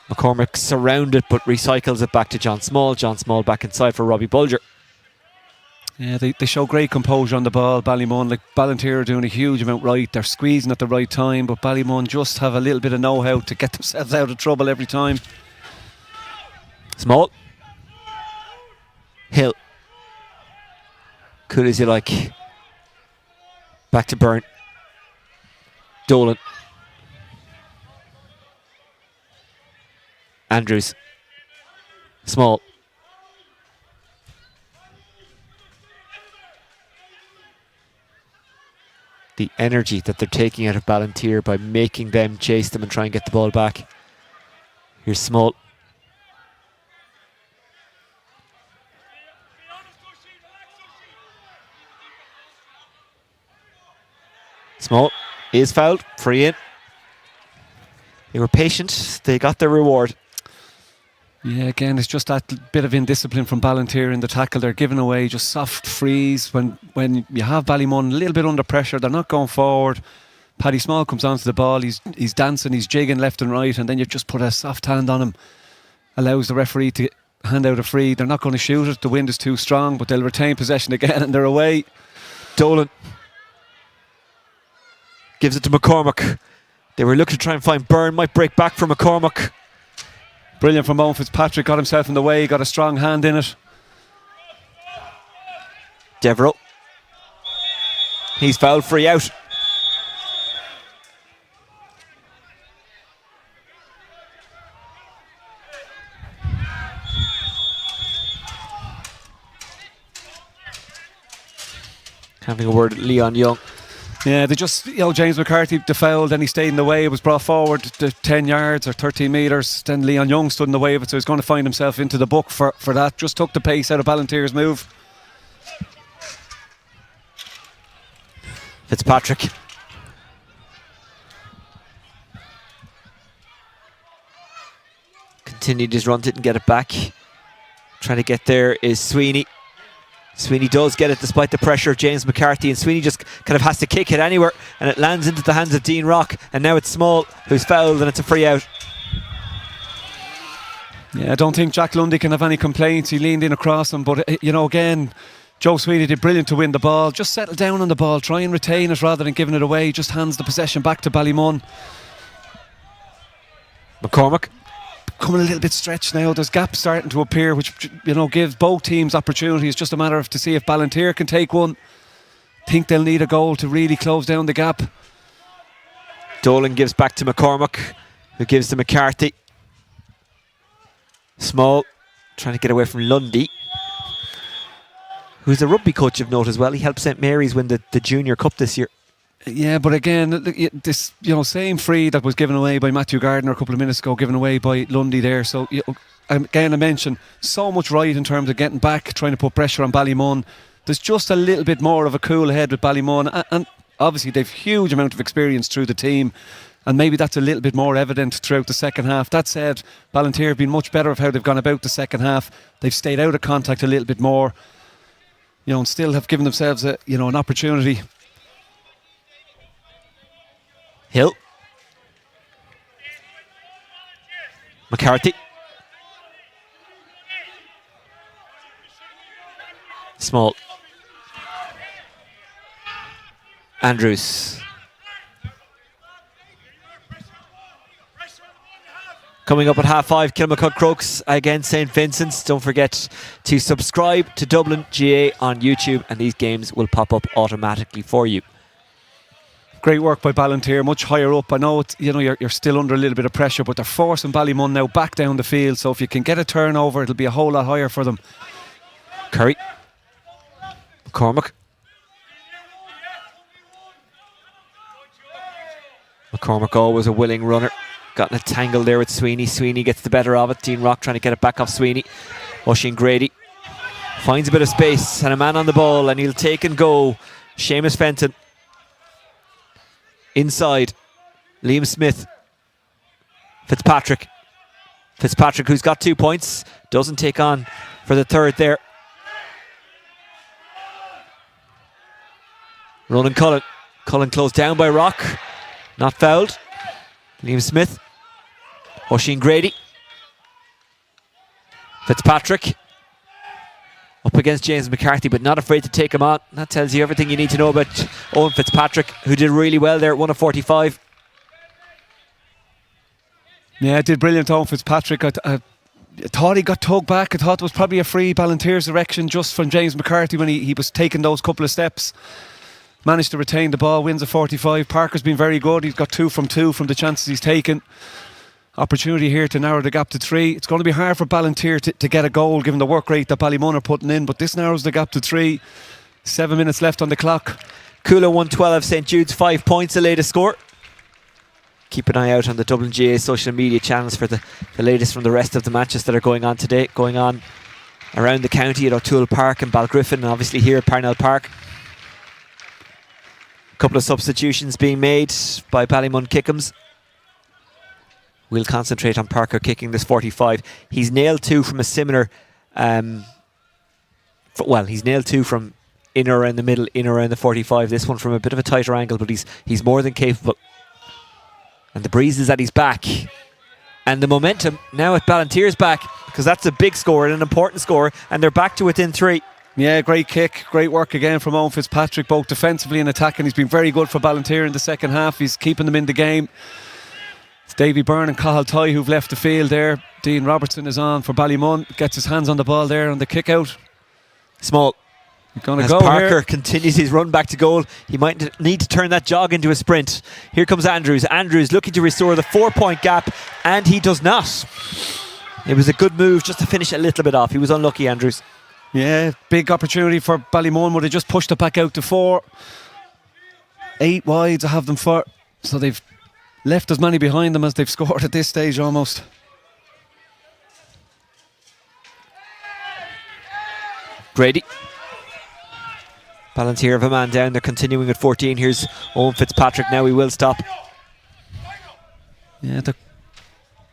McCormick surrounded but recycles it back to John Small. John Small back inside for Robbie Bulger. Yeah, they show great composure on the ball, Ballymun. Like, Ballinteer are doing a huge amount right. They're squeezing at the right time, but Ballymun just have a little bit of know-how to get themselves out of trouble every time. Small. Hill. Cool as you like. Back to Byrne. Dolan. Andrews. Small. The energy that they're taking out of Ballinteer by making them chase them and try and get the ball back. Here's Small. Small is fouled. Free in. They were patient. They got their reward. Yeah, again, it's just that bit of indiscipline from Ballinteer in the tackle. They're giving away just soft frees when you have Ballymun a little bit under pressure. They're not going forward. Paddy Small comes onto the ball. He's dancing, he's jigging left and right, and then you just put a soft hand on him. Allows the referee to hand out a free. They're not going to shoot it. The wind is too strong, but they'll retain possession again, and they're away. Dolan gives it to McCormick. They were looking to try and find Byrne. Might break back for McCormick. Brilliant from Owen Fitzpatrick. Got himself in the way. Got a strong hand in it. Devereux. He's fouled, free out. Having a word at Leon Young. Yeah, they just, James McCarthy defouled, then he stayed in the way. It was brought forward to 10 yards or 13 metres. Then Leon Young stood in the way of it, so he's going to find himself into the book for that. Just took the pace out of Ballinteer's move. Fitzpatrick. Continued his run, didn't get it back. Trying to get there is Sweeney. Sweeney does get it despite the pressure of James McCarthy, and Sweeney just kind of has to kick it anywhere, and it lands into the hands of Dean Rock, and now it's Small who's fouled, and it's a free out. Yeah, I don't think Jack Lundy can have any complaints. He leaned in across him, but again, Joe Sweeney did brilliant to win the ball. Just settle down on the ball, try and retain it rather than giving it away. Just hands the possession back to Ballymun. McCormick coming a little bit stretched now. There's gaps starting to appear, which gives both teams opportunities. Just a matter of to see if Ballinteer can take one. Think they'll need a goal to really close down the gap. Dolan gives back to McCormick, who gives to McCarthy. Small trying to get away from Lundy, who's a rugby coach of note as well. He helped St Mary's win the Junior Cup this year. Yeah, but again, this same free that was given away by Matthew Gardner a couple of minutes ago, given away by Lundy there. So again, I mentioned so much right in terms of getting back, trying to put pressure on Ballymun. There's just a little bit more of a cool head with Ballymun, and obviously they've huge amount of experience through the team, and maybe that's a little bit more evident throughout the second half. That said, Ballinteer have been much better of how they've gone about the second half. They've stayed out of contact a little bit more, and still have given themselves an opportunity. Hill. McCarthy. Small. Andrews. Coming up at 5:30, Kilmacud Crokes against St Vincent's. Don't forget to subscribe to Dublin GA on YouTube, and these games will pop up automatically for you. Great work by Ballinteer, much higher up. I know you're still under a little bit of pressure, but they're forcing Ballymun now back down the field. So if you can get a turnover, it'll be a whole lot higher for them. Curry. McCormick. McCormick always a willing runner. Got in a tangle there with Sweeney. Sweeney gets the better of it. Dean Rock trying to get it back off Sweeney. Oisin Grady finds a bit of space and a man on the ball, and he'll take and go. Seamus Fenton. Inside, Liam Smith. Fitzpatrick, who's got 2 points, doesn't take on for the third there. Ronan Cullen. Cullen closed down by Rock. Not fouled. Liam Smith. Oisin Grady. Fitzpatrick. Up against James McCarthy, but not afraid to take him on. That tells you everything you need to know about Owen Fitzpatrick, who did really well there at 1 of 45. Yeah, did brilliant, Owen Fitzpatrick. I thought he got tugged back. I thought it was probably a free Ballinteer's direction just from James McCarthy when he was taking those couple of steps. Managed to retain the ball, wins a 45. Parker's been very good. He's got 2 from 2 from the chances he's taken. Opportunity here to narrow the gap to 3. It's going to be hard for Ballinteer to get a goal given the work rate that Ballymun are putting in, but this narrows the gap to 3. 7 minutes left on the clock. Coola 112, St Jude's 5 points, the latest score. Keep an eye out on the Dublin GA social media channels for the latest from the rest of the matches that are going on today, going on around the county at O'Toole Park and Balgriffin, and obviously here at Parnell Park. A couple of substitutions being made by Ballymun Kickhams. We'll concentrate on Parker kicking this 45. He's nailed 2 from a similar... he's nailed 2 from in or around the middle, in or around the 45. This one from a bit of a tighter angle, but he's more than capable. And the breeze is at his back. And the momentum now at Ballinteer's back, because that's a big score and an important score, and they're back to within 3. Yeah, great kick. Great work again from Owen Fitzpatrick, both defensively and attacking. He's been very good for Ballinteer in the second half. He's keeping them in the game. It's Davy Byrne and Cathal Toy who've left the field there. Dean Robertson is on for Ballymun. Gets his hands on the ball there on the kick out. Small. As Parker here. continues his run back to goal, he might need to turn that jog into a sprint. Here comes Andrews. Andrews looking to restore the 4-point gap, and he does not. It was a good move just to finish a little bit off. He was unlucky, Andrews. Yeah, big opportunity for Ballymun, where they just pushed it back out to 4. 8 wide to have them for. So they've left as many behind them as they've scored at this stage almost. Grady. Ballinteer have a man down. They're continuing at 14. Here's Owen Fitzpatrick. Now he will stop. Yeah,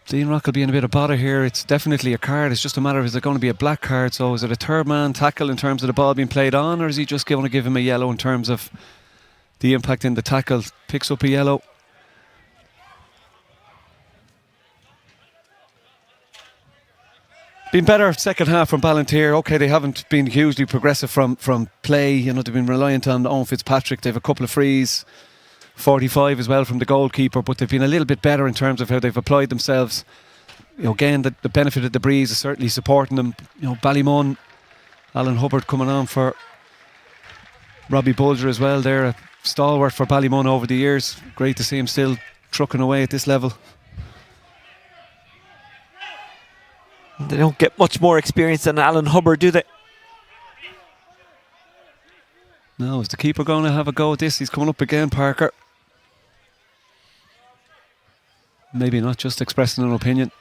Dean Rock will be in a bit of bother here. It's definitely a card. It's just a matter of, is it going to be a black card? So is it a third man tackle in terms of the ball being played on, or is he just going to give him a yellow in terms of the impact in the tackle? Picks up a yellow. Been better second half from Ballinteer. Okay, they haven't been hugely progressive from play. You know, they've been reliant on Owen Fitzpatrick. They have a couple of frees, 45 as well from the goalkeeper, but they've been a little bit better in terms of how they've applied themselves. You know, again, the benefit of the breeze is certainly supporting them. You know, Ballymun, Alan Hubbard coming on for Robbie Bulger as well. They're a stalwart for Ballymun over the years. Great to see him still trucking away at this level. They don't get much more experience than Alan Hubbard, do they? Now, is the keeper going to have a go at this? He's coming up again, Parker. Maybe not, just expressing an opinion.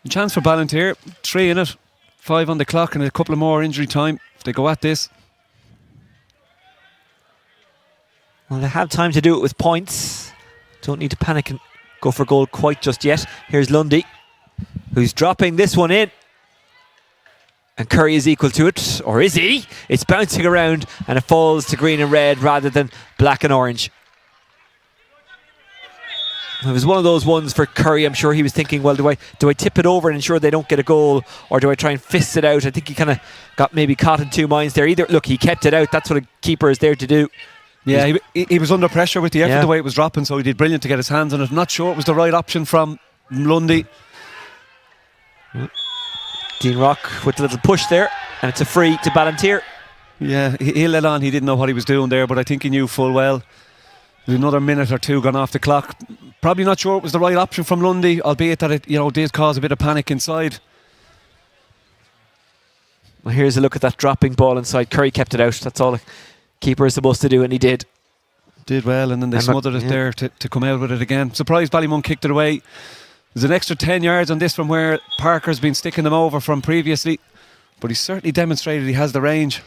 Chance for Ballinteer, 3 in it, 5 on the clock, and a couple of more injury time if they go at this. Well, they have time to do it with points. Don't need to panic and go for goal quite just yet. Here's Lundy, who's dropping this one in. And Curry is equal to it, or is he? It's bouncing around and it falls to green and red rather than black and orange. It was one of those ones for Curry. I'm sure he was thinking, well, do I tip it over and ensure they don't get a goal, or do I try and fist it out? I think he kind of got maybe caught in two minds there. Either, look, he kept it out. That's what a keeper is there to do. Yeah, he was under pressure with the effort, the way it was dropping, so he did brilliant to get his hands on it. Not sure it was the right option from Lundy. Dean Rock with the little push there, and it's a free to Ballinteer. Yeah, he let on. He didn't know what he was doing there, but I think he knew full well. There's another minute or two gone off the clock. Probably not sure it was the right option from Lundy, albeit that it did cause a bit of panic inside. Well, here's a look at that dropping ball inside. Curry kept it out. That's all a keeper is supposed to do, and he did. Did well, and then they smothered it there to come out with it again. Surprised Ballymun kicked it away. There's an extra 10 yards on this from where Parker's been sticking them over from previously, but he's certainly demonstrated he has the range.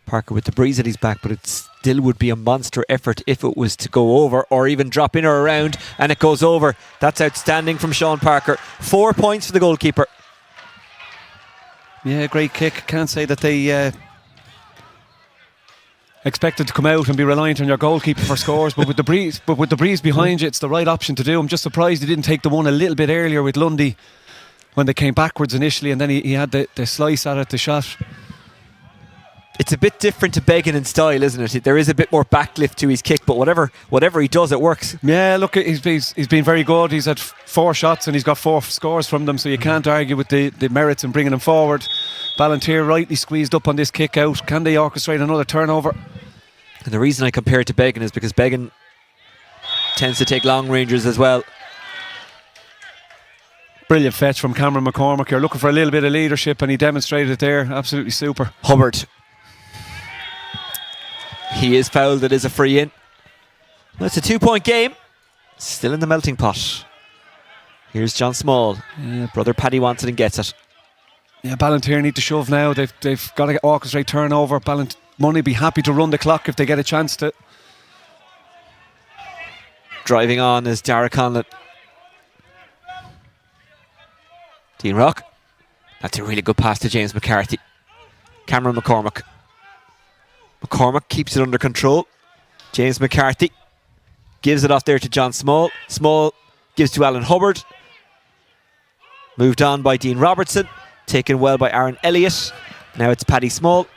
Parker with the breeze at his back, but it still would be a monster effort if it was to go over or even drop in or around, and it goes over. That's outstanding from Sean Parker. 4 points for the goalkeeper. Yeah, great kick. Can't say that they expected to come out and be reliant on your goalkeeper for scores, but with the breeze behind you, it's the right option to do. I'm just surprised he didn't take the one a little bit earlier with Lundy when they came backwards initially, and then he had the slice at it, the shot. It's a bit different to Beggan in style, isn't it? There is a bit more backlift to his kick, but whatever he does, it works. Yeah, look, he's been very good. He's had 4 shots and he's got 4 scores from them, so you can't argue with the merits in bringing him forward. Ballinteer rightly squeezed up on this kick out. Can they orchestrate another turnover? And the reason I compare it to Beggan is because Beggan tends to take long rangers as well. Brilliant fetch from Cameron McCormack. You're looking for a little bit of leadership, and he demonstrated it there. Absolutely super. Hubbard. He is fouled. It is a free in. Well, it's a 2-point game. Still in the melting pot. Here's John Small. Brother Paddy wants it and gets it. Yeah, Ballinteer need to shove now. They've got to orchestrate turnover. Money be happy to run the clock if they get a chance to. Driving on is Dara Conlon. Dean Rock. That's a really good pass to James McCarthy. Cameron McCormack. McCormack keeps it under control. James McCarthy gives it off there to John Small. Small gives to Alan Hubbard. Moved on by Dean Robertson. Taken well by Aaron Elliott. Now it's Paddy Small.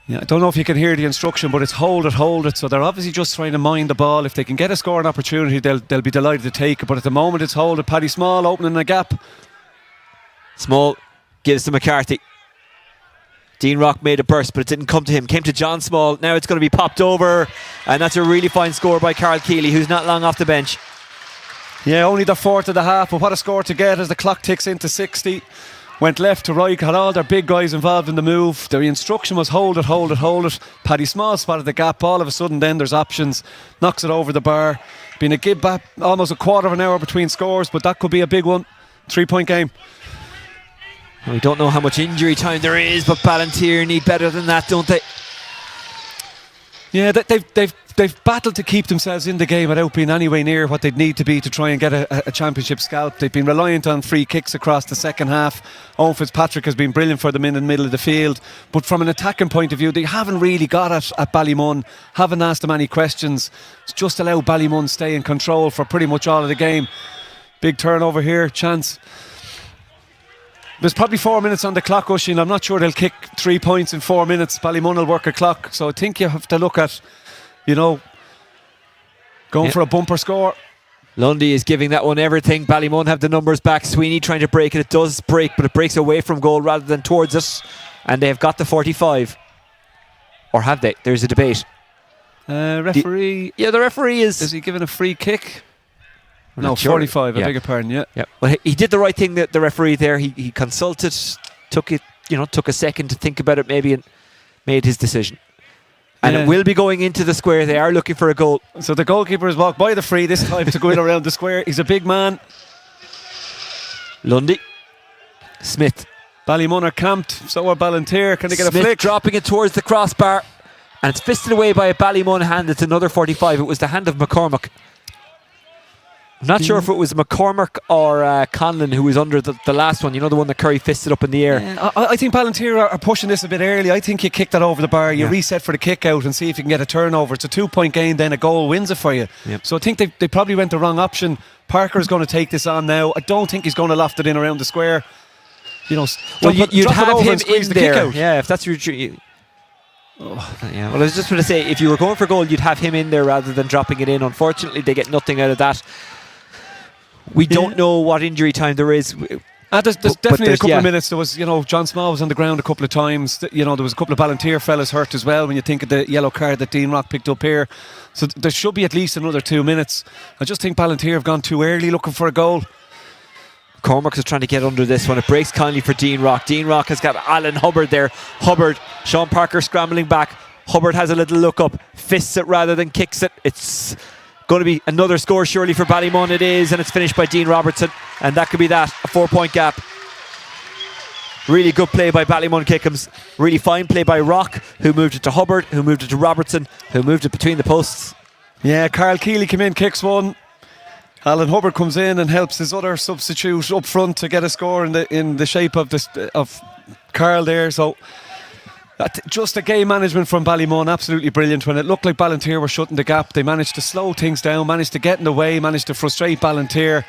Yeah, I don't know if you can hear the instruction, but it's hold it. So they're obviously just trying to mind the ball. If they can get a scoring opportunity, they'll be delighted to take it. But at the moment, it's hold it. Paddy Small opening the gap. Small gives to McCarthy. Dean Rock made a burst, but it didn't come to him. Came to John Small. Now it's going to be popped over. And that's a really fine score by Carl Keeley, who's not long off the bench. Yeah, only the 4th of the half, but what a score to get as the clock ticks into 60. Went left to right, had all their big guys involved in the move. The instruction was hold it. Paddy Small spotted the gap. All of a sudden then there's options. Knocks it over the bar. Been a give back, almost a quarter of an hour between scores, but that could be a big one. 3-point game. We don't know how much injury time there is, but Ballinteer need better than that, don't they? Yeah, they've battled to keep themselves in the game without being anywhere near what they'd need to be to try and get a championship scalp. They've been reliant on free kicks across the second half. Owen Fitzpatrick has been brilliant for them in the middle of the field, but from an attacking point of view, they haven't really got it at Ballymun. Haven't asked them any questions. It's just allowed Ballymun stay in control for pretty much all of the game. Big turnover here, chance. There's probably 4 minutes on the clock, Oisín. I'm not sure they'll kick 3 points in 4 minutes. Ballymun will work a clock. So I think you have to look at, going for a bumper score. Lundy is giving that one everything. Ballymun have the numbers back. Sweeney trying to break it. It does break, but it breaks away from goal rather than towards it. And they've got the 45. Or have they? There's a debate. Referee. The referee is. Is he given a free kick? I'm No, not sure. 45. I beg your pardon. Yeah. Well, he did the right thing. The referee there. He consulted, took a second to think about it maybe, and made his decision. And it will be going into the square. They are looking for a goal. So the goalkeeper has walked by the free this time to go in around the square. He's a big man. Lundy. Smith. Ballymun are camped. So are Ballinteer. Can they get Smith a flick? Dropping it towards the crossbar. And it's fisted away by a Ballymun hand. It's another 45. It was the hand of McCormack. I'm not sure if it was McCormack or Conlon who was under the last one. You know, the one that Curry fisted up in the air. I think Ballinteer are pushing this a bit early. I think you kick that over the bar, you reset for the kick out and see if you can get a turnover. It's a 2-point gain, then a goal wins it for you. So I think they probably went the wrong option. Parker's going to take this on now. I don't think he's going to loft it in around the square. You'd have him in there. Yeah, if that's your... Well, I was just going to say, if you were going for goal, you'd have him in there rather than dropping it in. Unfortunately, they get nothing out of that. We don't know what injury time there is. There's definitely a couple of minutes. There was, John Small was on the ground a couple of times. There was a couple of Ballinteer fellas hurt as well when you think of the yellow card that Dean Rock picked up here. So there should be at least another 2 minutes. I just think Ballinteer have gone too early looking for a goal. Cormac is trying to get under this one. It breaks kindly for Dean Rock. Dean Rock has got Alan Hubbard there. Sean Parker scrambling back. Hubbard has a little look up, fists it rather than kicks it. It's going to be another score surely for Ballymun. It is, and it's finished by Dean Robertson, and that could be that, a 4-point gap. Really good play by Ballymun Kickhams. Really fine play by Rock, who moved it to Hubbard, who moved it to Robertson, who moved it between the posts. Yeah, Carl Keeley came in, kicks one. Alan Hubbard comes in and helps his other substitute up front to get a score in the shape of Carl there. So just a game management from Ballymun, absolutely brilliant. When it looked like Ballinteer were shutting the gap, they managed to slow things down, managed to get in the way, managed to frustrate Ballinteer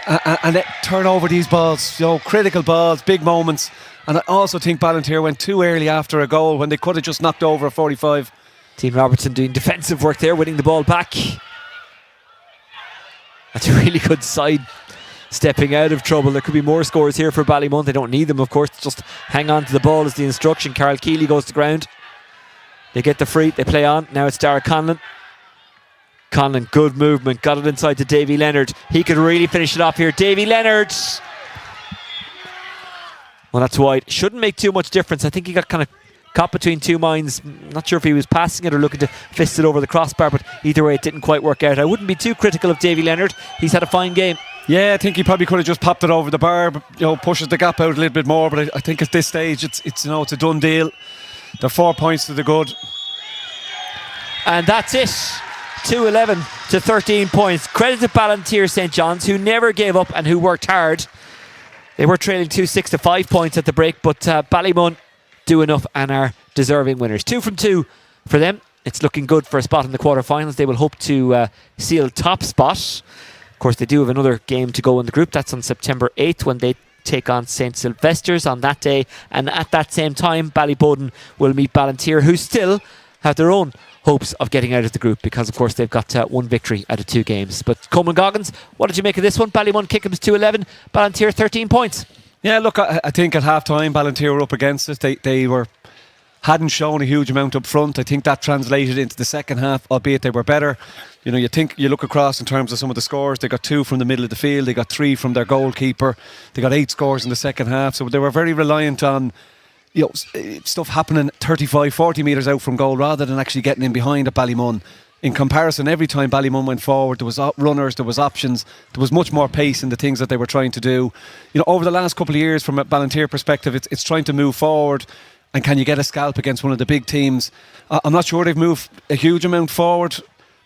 and turn over these balls, critical balls, big moments. And I also think Ballinteer went too early after a goal when they could have just knocked over a 45. Dean Robertson doing defensive work there, winning the ball back. That's a really good side stepping out of trouble. There could be more scores here for Ballymun. They don't need them, of course. Just hang on to the ball is the instruction. Carl Keeley goes to ground. They get the free. They play on. Now it's Dara Conlon. Conlon, good movement. Got it inside to Davy Leonard. He could really finish it off here. Davy Leonard. Well, that's wide. Shouldn't make too much difference. I think he got kind of caught between two minds. Not sure if he was passing it or looking to fist it over the crossbar, but either way it didn't quite work out. I wouldn't be too critical of Davy Leonard. He's had a fine game. Yeah, I think he probably could have just popped it over the bar, but, pushes the gap out a little bit more. But I think at this stage it's a done deal. They're 4 points to the good. And that's it. 2-11 to 13 points. Credit to Ballinteer St. John's, who never gave up and who worked hard. They were trailing 2-6 to 5 points at the break, but Ballymun do enough and are deserving winners. 2 from 2 for them. It's looking good for a spot in the quarterfinals. They will hope to seal top spot. Of course, they do have another game to go in the group. That's on September 8th when they take on St. Sylvester's on that day. And at that same time, Ballyboden will meet Ballinteer, who still have their own hopes of getting out of the group because, of course, they've got one victory out of 2 games. But Coleman Goggins, what did you make of this one? Ballymun Kickhams 2-11, Ballinteer 13 points. Yeah, look, I think at half-time Ballinteer were up against it. They hadn't shown a huge amount up front. I think that translated into the second half, albeit they were better. You look across in terms of some of the scores. They got 2 from the middle of the field. They got 3 from their goalkeeper. They got 8 scores in the second half. So they were very reliant on stuff happening 35, 40 metres out from goal rather than actually getting in behind at Ballymun. In comparison, every time Ballymun went forward, there was runners, there was options, there was much more pace in the things that they were trying to do. Over the last couple of years, from a Ballinteer perspective, it's trying to move forward. And can you get a scalp against one of the big teams? I'm not sure they've moved a huge amount forward,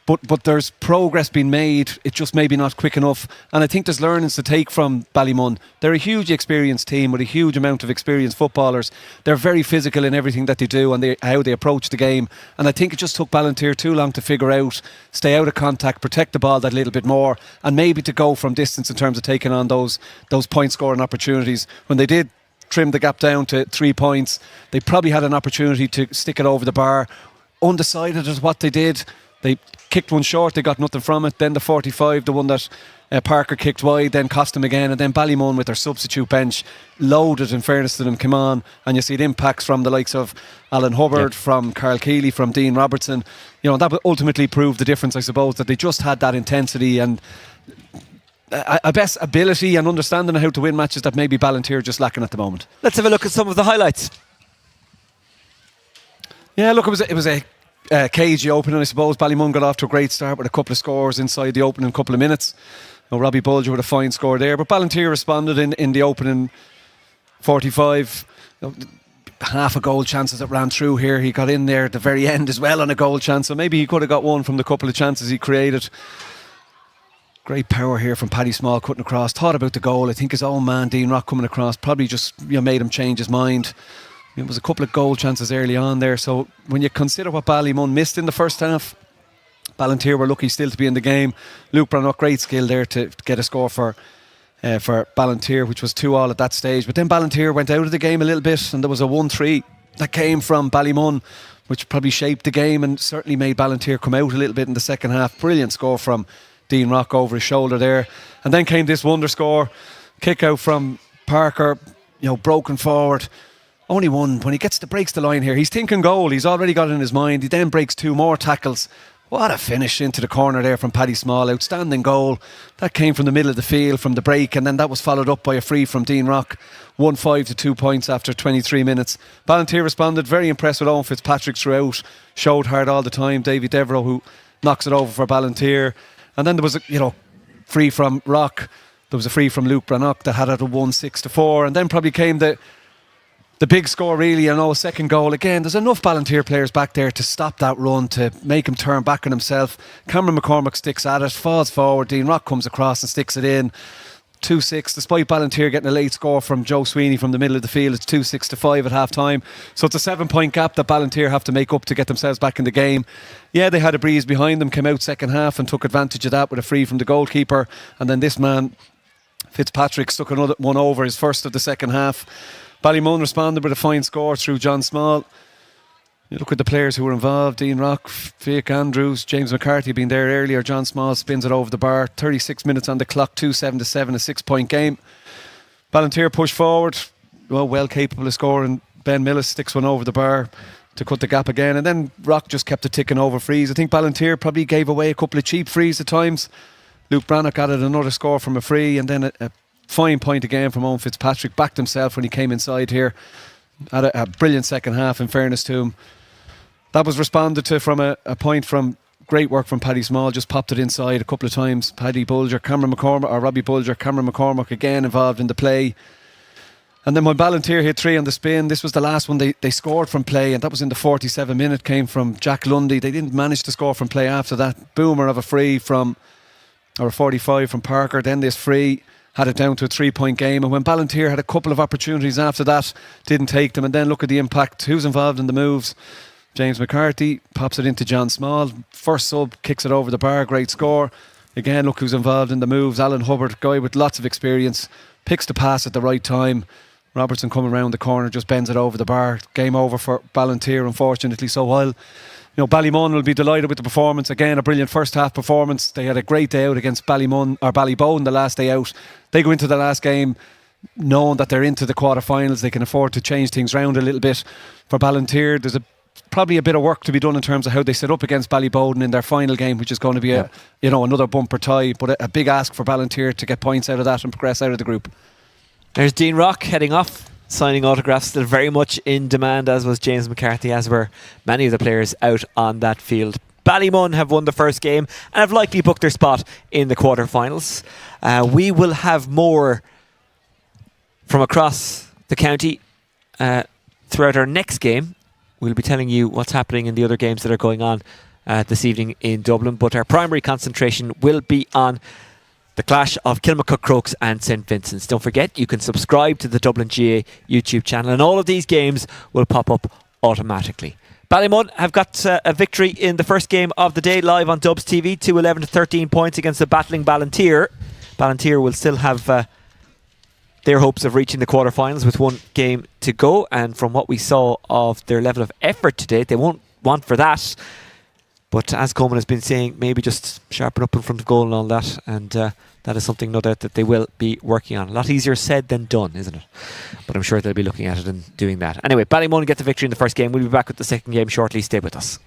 but there's progress being made. It's just maybe not quick enough. And I think there's learnings to take from Ballymun. They're a hugely experienced team with a huge amount of experienced footballers. They're very physical in everything that they do and how they approach the game. And I think it just took Ballinteer too long to figure out, stay out of contact, protect the ball that little bit more, and maybe to go from distance in terms of taking on those point scoring opportunities. When they did trim the gap down to 3 points, they probably had an opportunity to stick it over the bar. Undecided as what they did. They kicked one short, they got nothing from it. Then the 45, the one that Parker kicked wide, then cost them again. And then Ballymun with their substitute bench, loaded, in fairness to them, came on. And you see the impacts from the likes of Alan Hubbard, from Carl Keeley, from Dean Robertson. You know, that would ultimately prove the difference, I suppose, that they just had that intensity and I guess ability and understanding of how to win matches that maybe Ballinteer are just lacking at the moment. Let's have a look at some of the highlights. Yeah, look, it was a cagey opening, I suppose. Ballymun got off to a great start with a couple of scores inside the opening couple of minutes. You know, Robbie Bulger with a fine score there, but Ballinteer responded in the opening 45. You know, half a goal chances that ran through here. He got in there at the very end as well on a goal chance, so maybe he could have got one from the couple of chances he created. Great power here from Paddy Small cutting across. Thought about the goal. I think his own man Dean Rock coming across probably just made him change his mind. It was a couple of goal chances early on there. So when you consider what Ballymun missed in the first half, Ballinteer were lucky still to be in the game. Luke Brannock, great skill there to get a score for Ballinteer, which was 2-2 at that stage. But then Ballinteer went out of the game a little bit, and there was a 1-3 that came from Ballymun, which probably shaped the game and certainly made Ballinteer come out a little bit in the second half. Brilliant score from Dean Rock over his shoulder there. And then came this wonder score, kick out from Parker, broken forward. Only one. When he breaks the line here, he's thinking goal. He's already got it in his mind. He then breaks 2 more tackles. What a finish into the corner there from Paddy Small. Outstanding goal. That came from the middle of the field, from the break, and then that was followed up by a free from Dean Rock. 1-5 to 2 points after 23 minutes. Ballinteer responded. Very impressed with Owen Fitzpatrick throughout. Showed hard all the time. Davy Devereux, who knocks it over for Ballinteer. And then there was a free from Rock. There was a free from Luke Brannock that had it at 1-6-4. And then probably came the big score, really. A second goal. Again, there's enough Ballinteer players back there to stop that run, to make him turn back on himself. Cameron McCormick sticks at it, falls forward. Dean Rock comes across and sticks it in. 2-6, despite Ballinteer getting a late score from Joe Sweeney from the middle of the field. It's 2-6-5 at half time. So it's a 7-point gap that Ballinteer have to make up to get themselves back in the game. Yeah, they had a breeze behind them, came out second half and took advantage of that with a free from the goalkeeper. And then this man, Fitzpatrick, stuck another one over, his first of the second half. Ballymun responded with a fine score through John Small. You look at the players who were involved: Dean Rock, Fiach Andrews, James McCarthy being there earlier. John Small spins it over the bar. 36 minutes on the clock, 2-7-7, a 6-point game. Ballinteer push forward, well capable of scoring. Ben Millis sticks one over the bar to cut the gap again, and then Rock just kept it ticking over frees. I think Ballinteer probably gave away a couple of cheap frees at times. Luke Brannock added another score from a free, and then a fine point again from Owen Fitzpatrick. Backed himself when he came inside here. Had a brilliant second half, in fairness to him. That was responded to from a point from great work from Paddy Small. Just popped it inside a couple of times. Robbie Bulger, Cameron McCormick again involved in the play. And then when Ballinteer hit 3 on the spin, this was the last one they scored from play, and that was in the 47 minute. Came from Jack Lundy. They didn't manage to score from play after that. Boomer of a free or a 45 from Parker. Then this free had it down to a 3-point game, and when Ballinteer had a couple of opportunities after that, didn't take them. And then look at the impact. Who's involved in the moves? James McCarthy pops it into John Small. First sub, kicks it over the bar. Great score. Again, look who's involved in the moves. Alan Hubbard, guy with lots of experience, picks the pass at the right time. Robertson coming round the corner, just bends it over the bar. Game over for Ballinteer, unfortunately. So while Ballymun will be delighted with the performance. Again, a brilliant first half performance. They had a great day out against Ballybone the last day out. They go into the last game knowing that they're into the quarterfinals. They can afford to change things round a little bit. For Ballinteer, there's probably a bit of work to be done in terms of how they set up against Ballybone in their final game, which is going to be another bumper tie. But a big ask for Ballinteer to get points out of that and progress out of the group. There's Dean Rock heading off, signing autographs, still very much in demand, as was James McCarthy, as were many of the players out on that field. Ballymun have won the first game and have likely booked their spot in the quarterfinals. We will have more from across the county throughout our next game. We'll be telling you what's happening in the other games that are going on this evening in Dublin, but our primary concentration will be on the clash of Kilmacud Crokes and St Vincent's. Don't forget, you can subscribe to the Dublin GA YouTube channel, and all of these games will pop up automatically. Ballymun have got a victory in the first game of the day, live on Dubs TV, 11 to 13 points against the battling Ballinteer. Ballinteer will still have their hopes of reaching the quarterfinals with one game to go, and from what we saw of their level of effort today, they won't want for that. But as Coleman has been saying, maybe just sharpen up in front of goal and all that, and that is something, no doubt, that they will be working on. A lot easier said than done, isn't it? But I'm sure they'll be looking at it and doing that. Anyway, Ballymun get the victory in the first game. We'll be back with the second game shortly. Stay with us.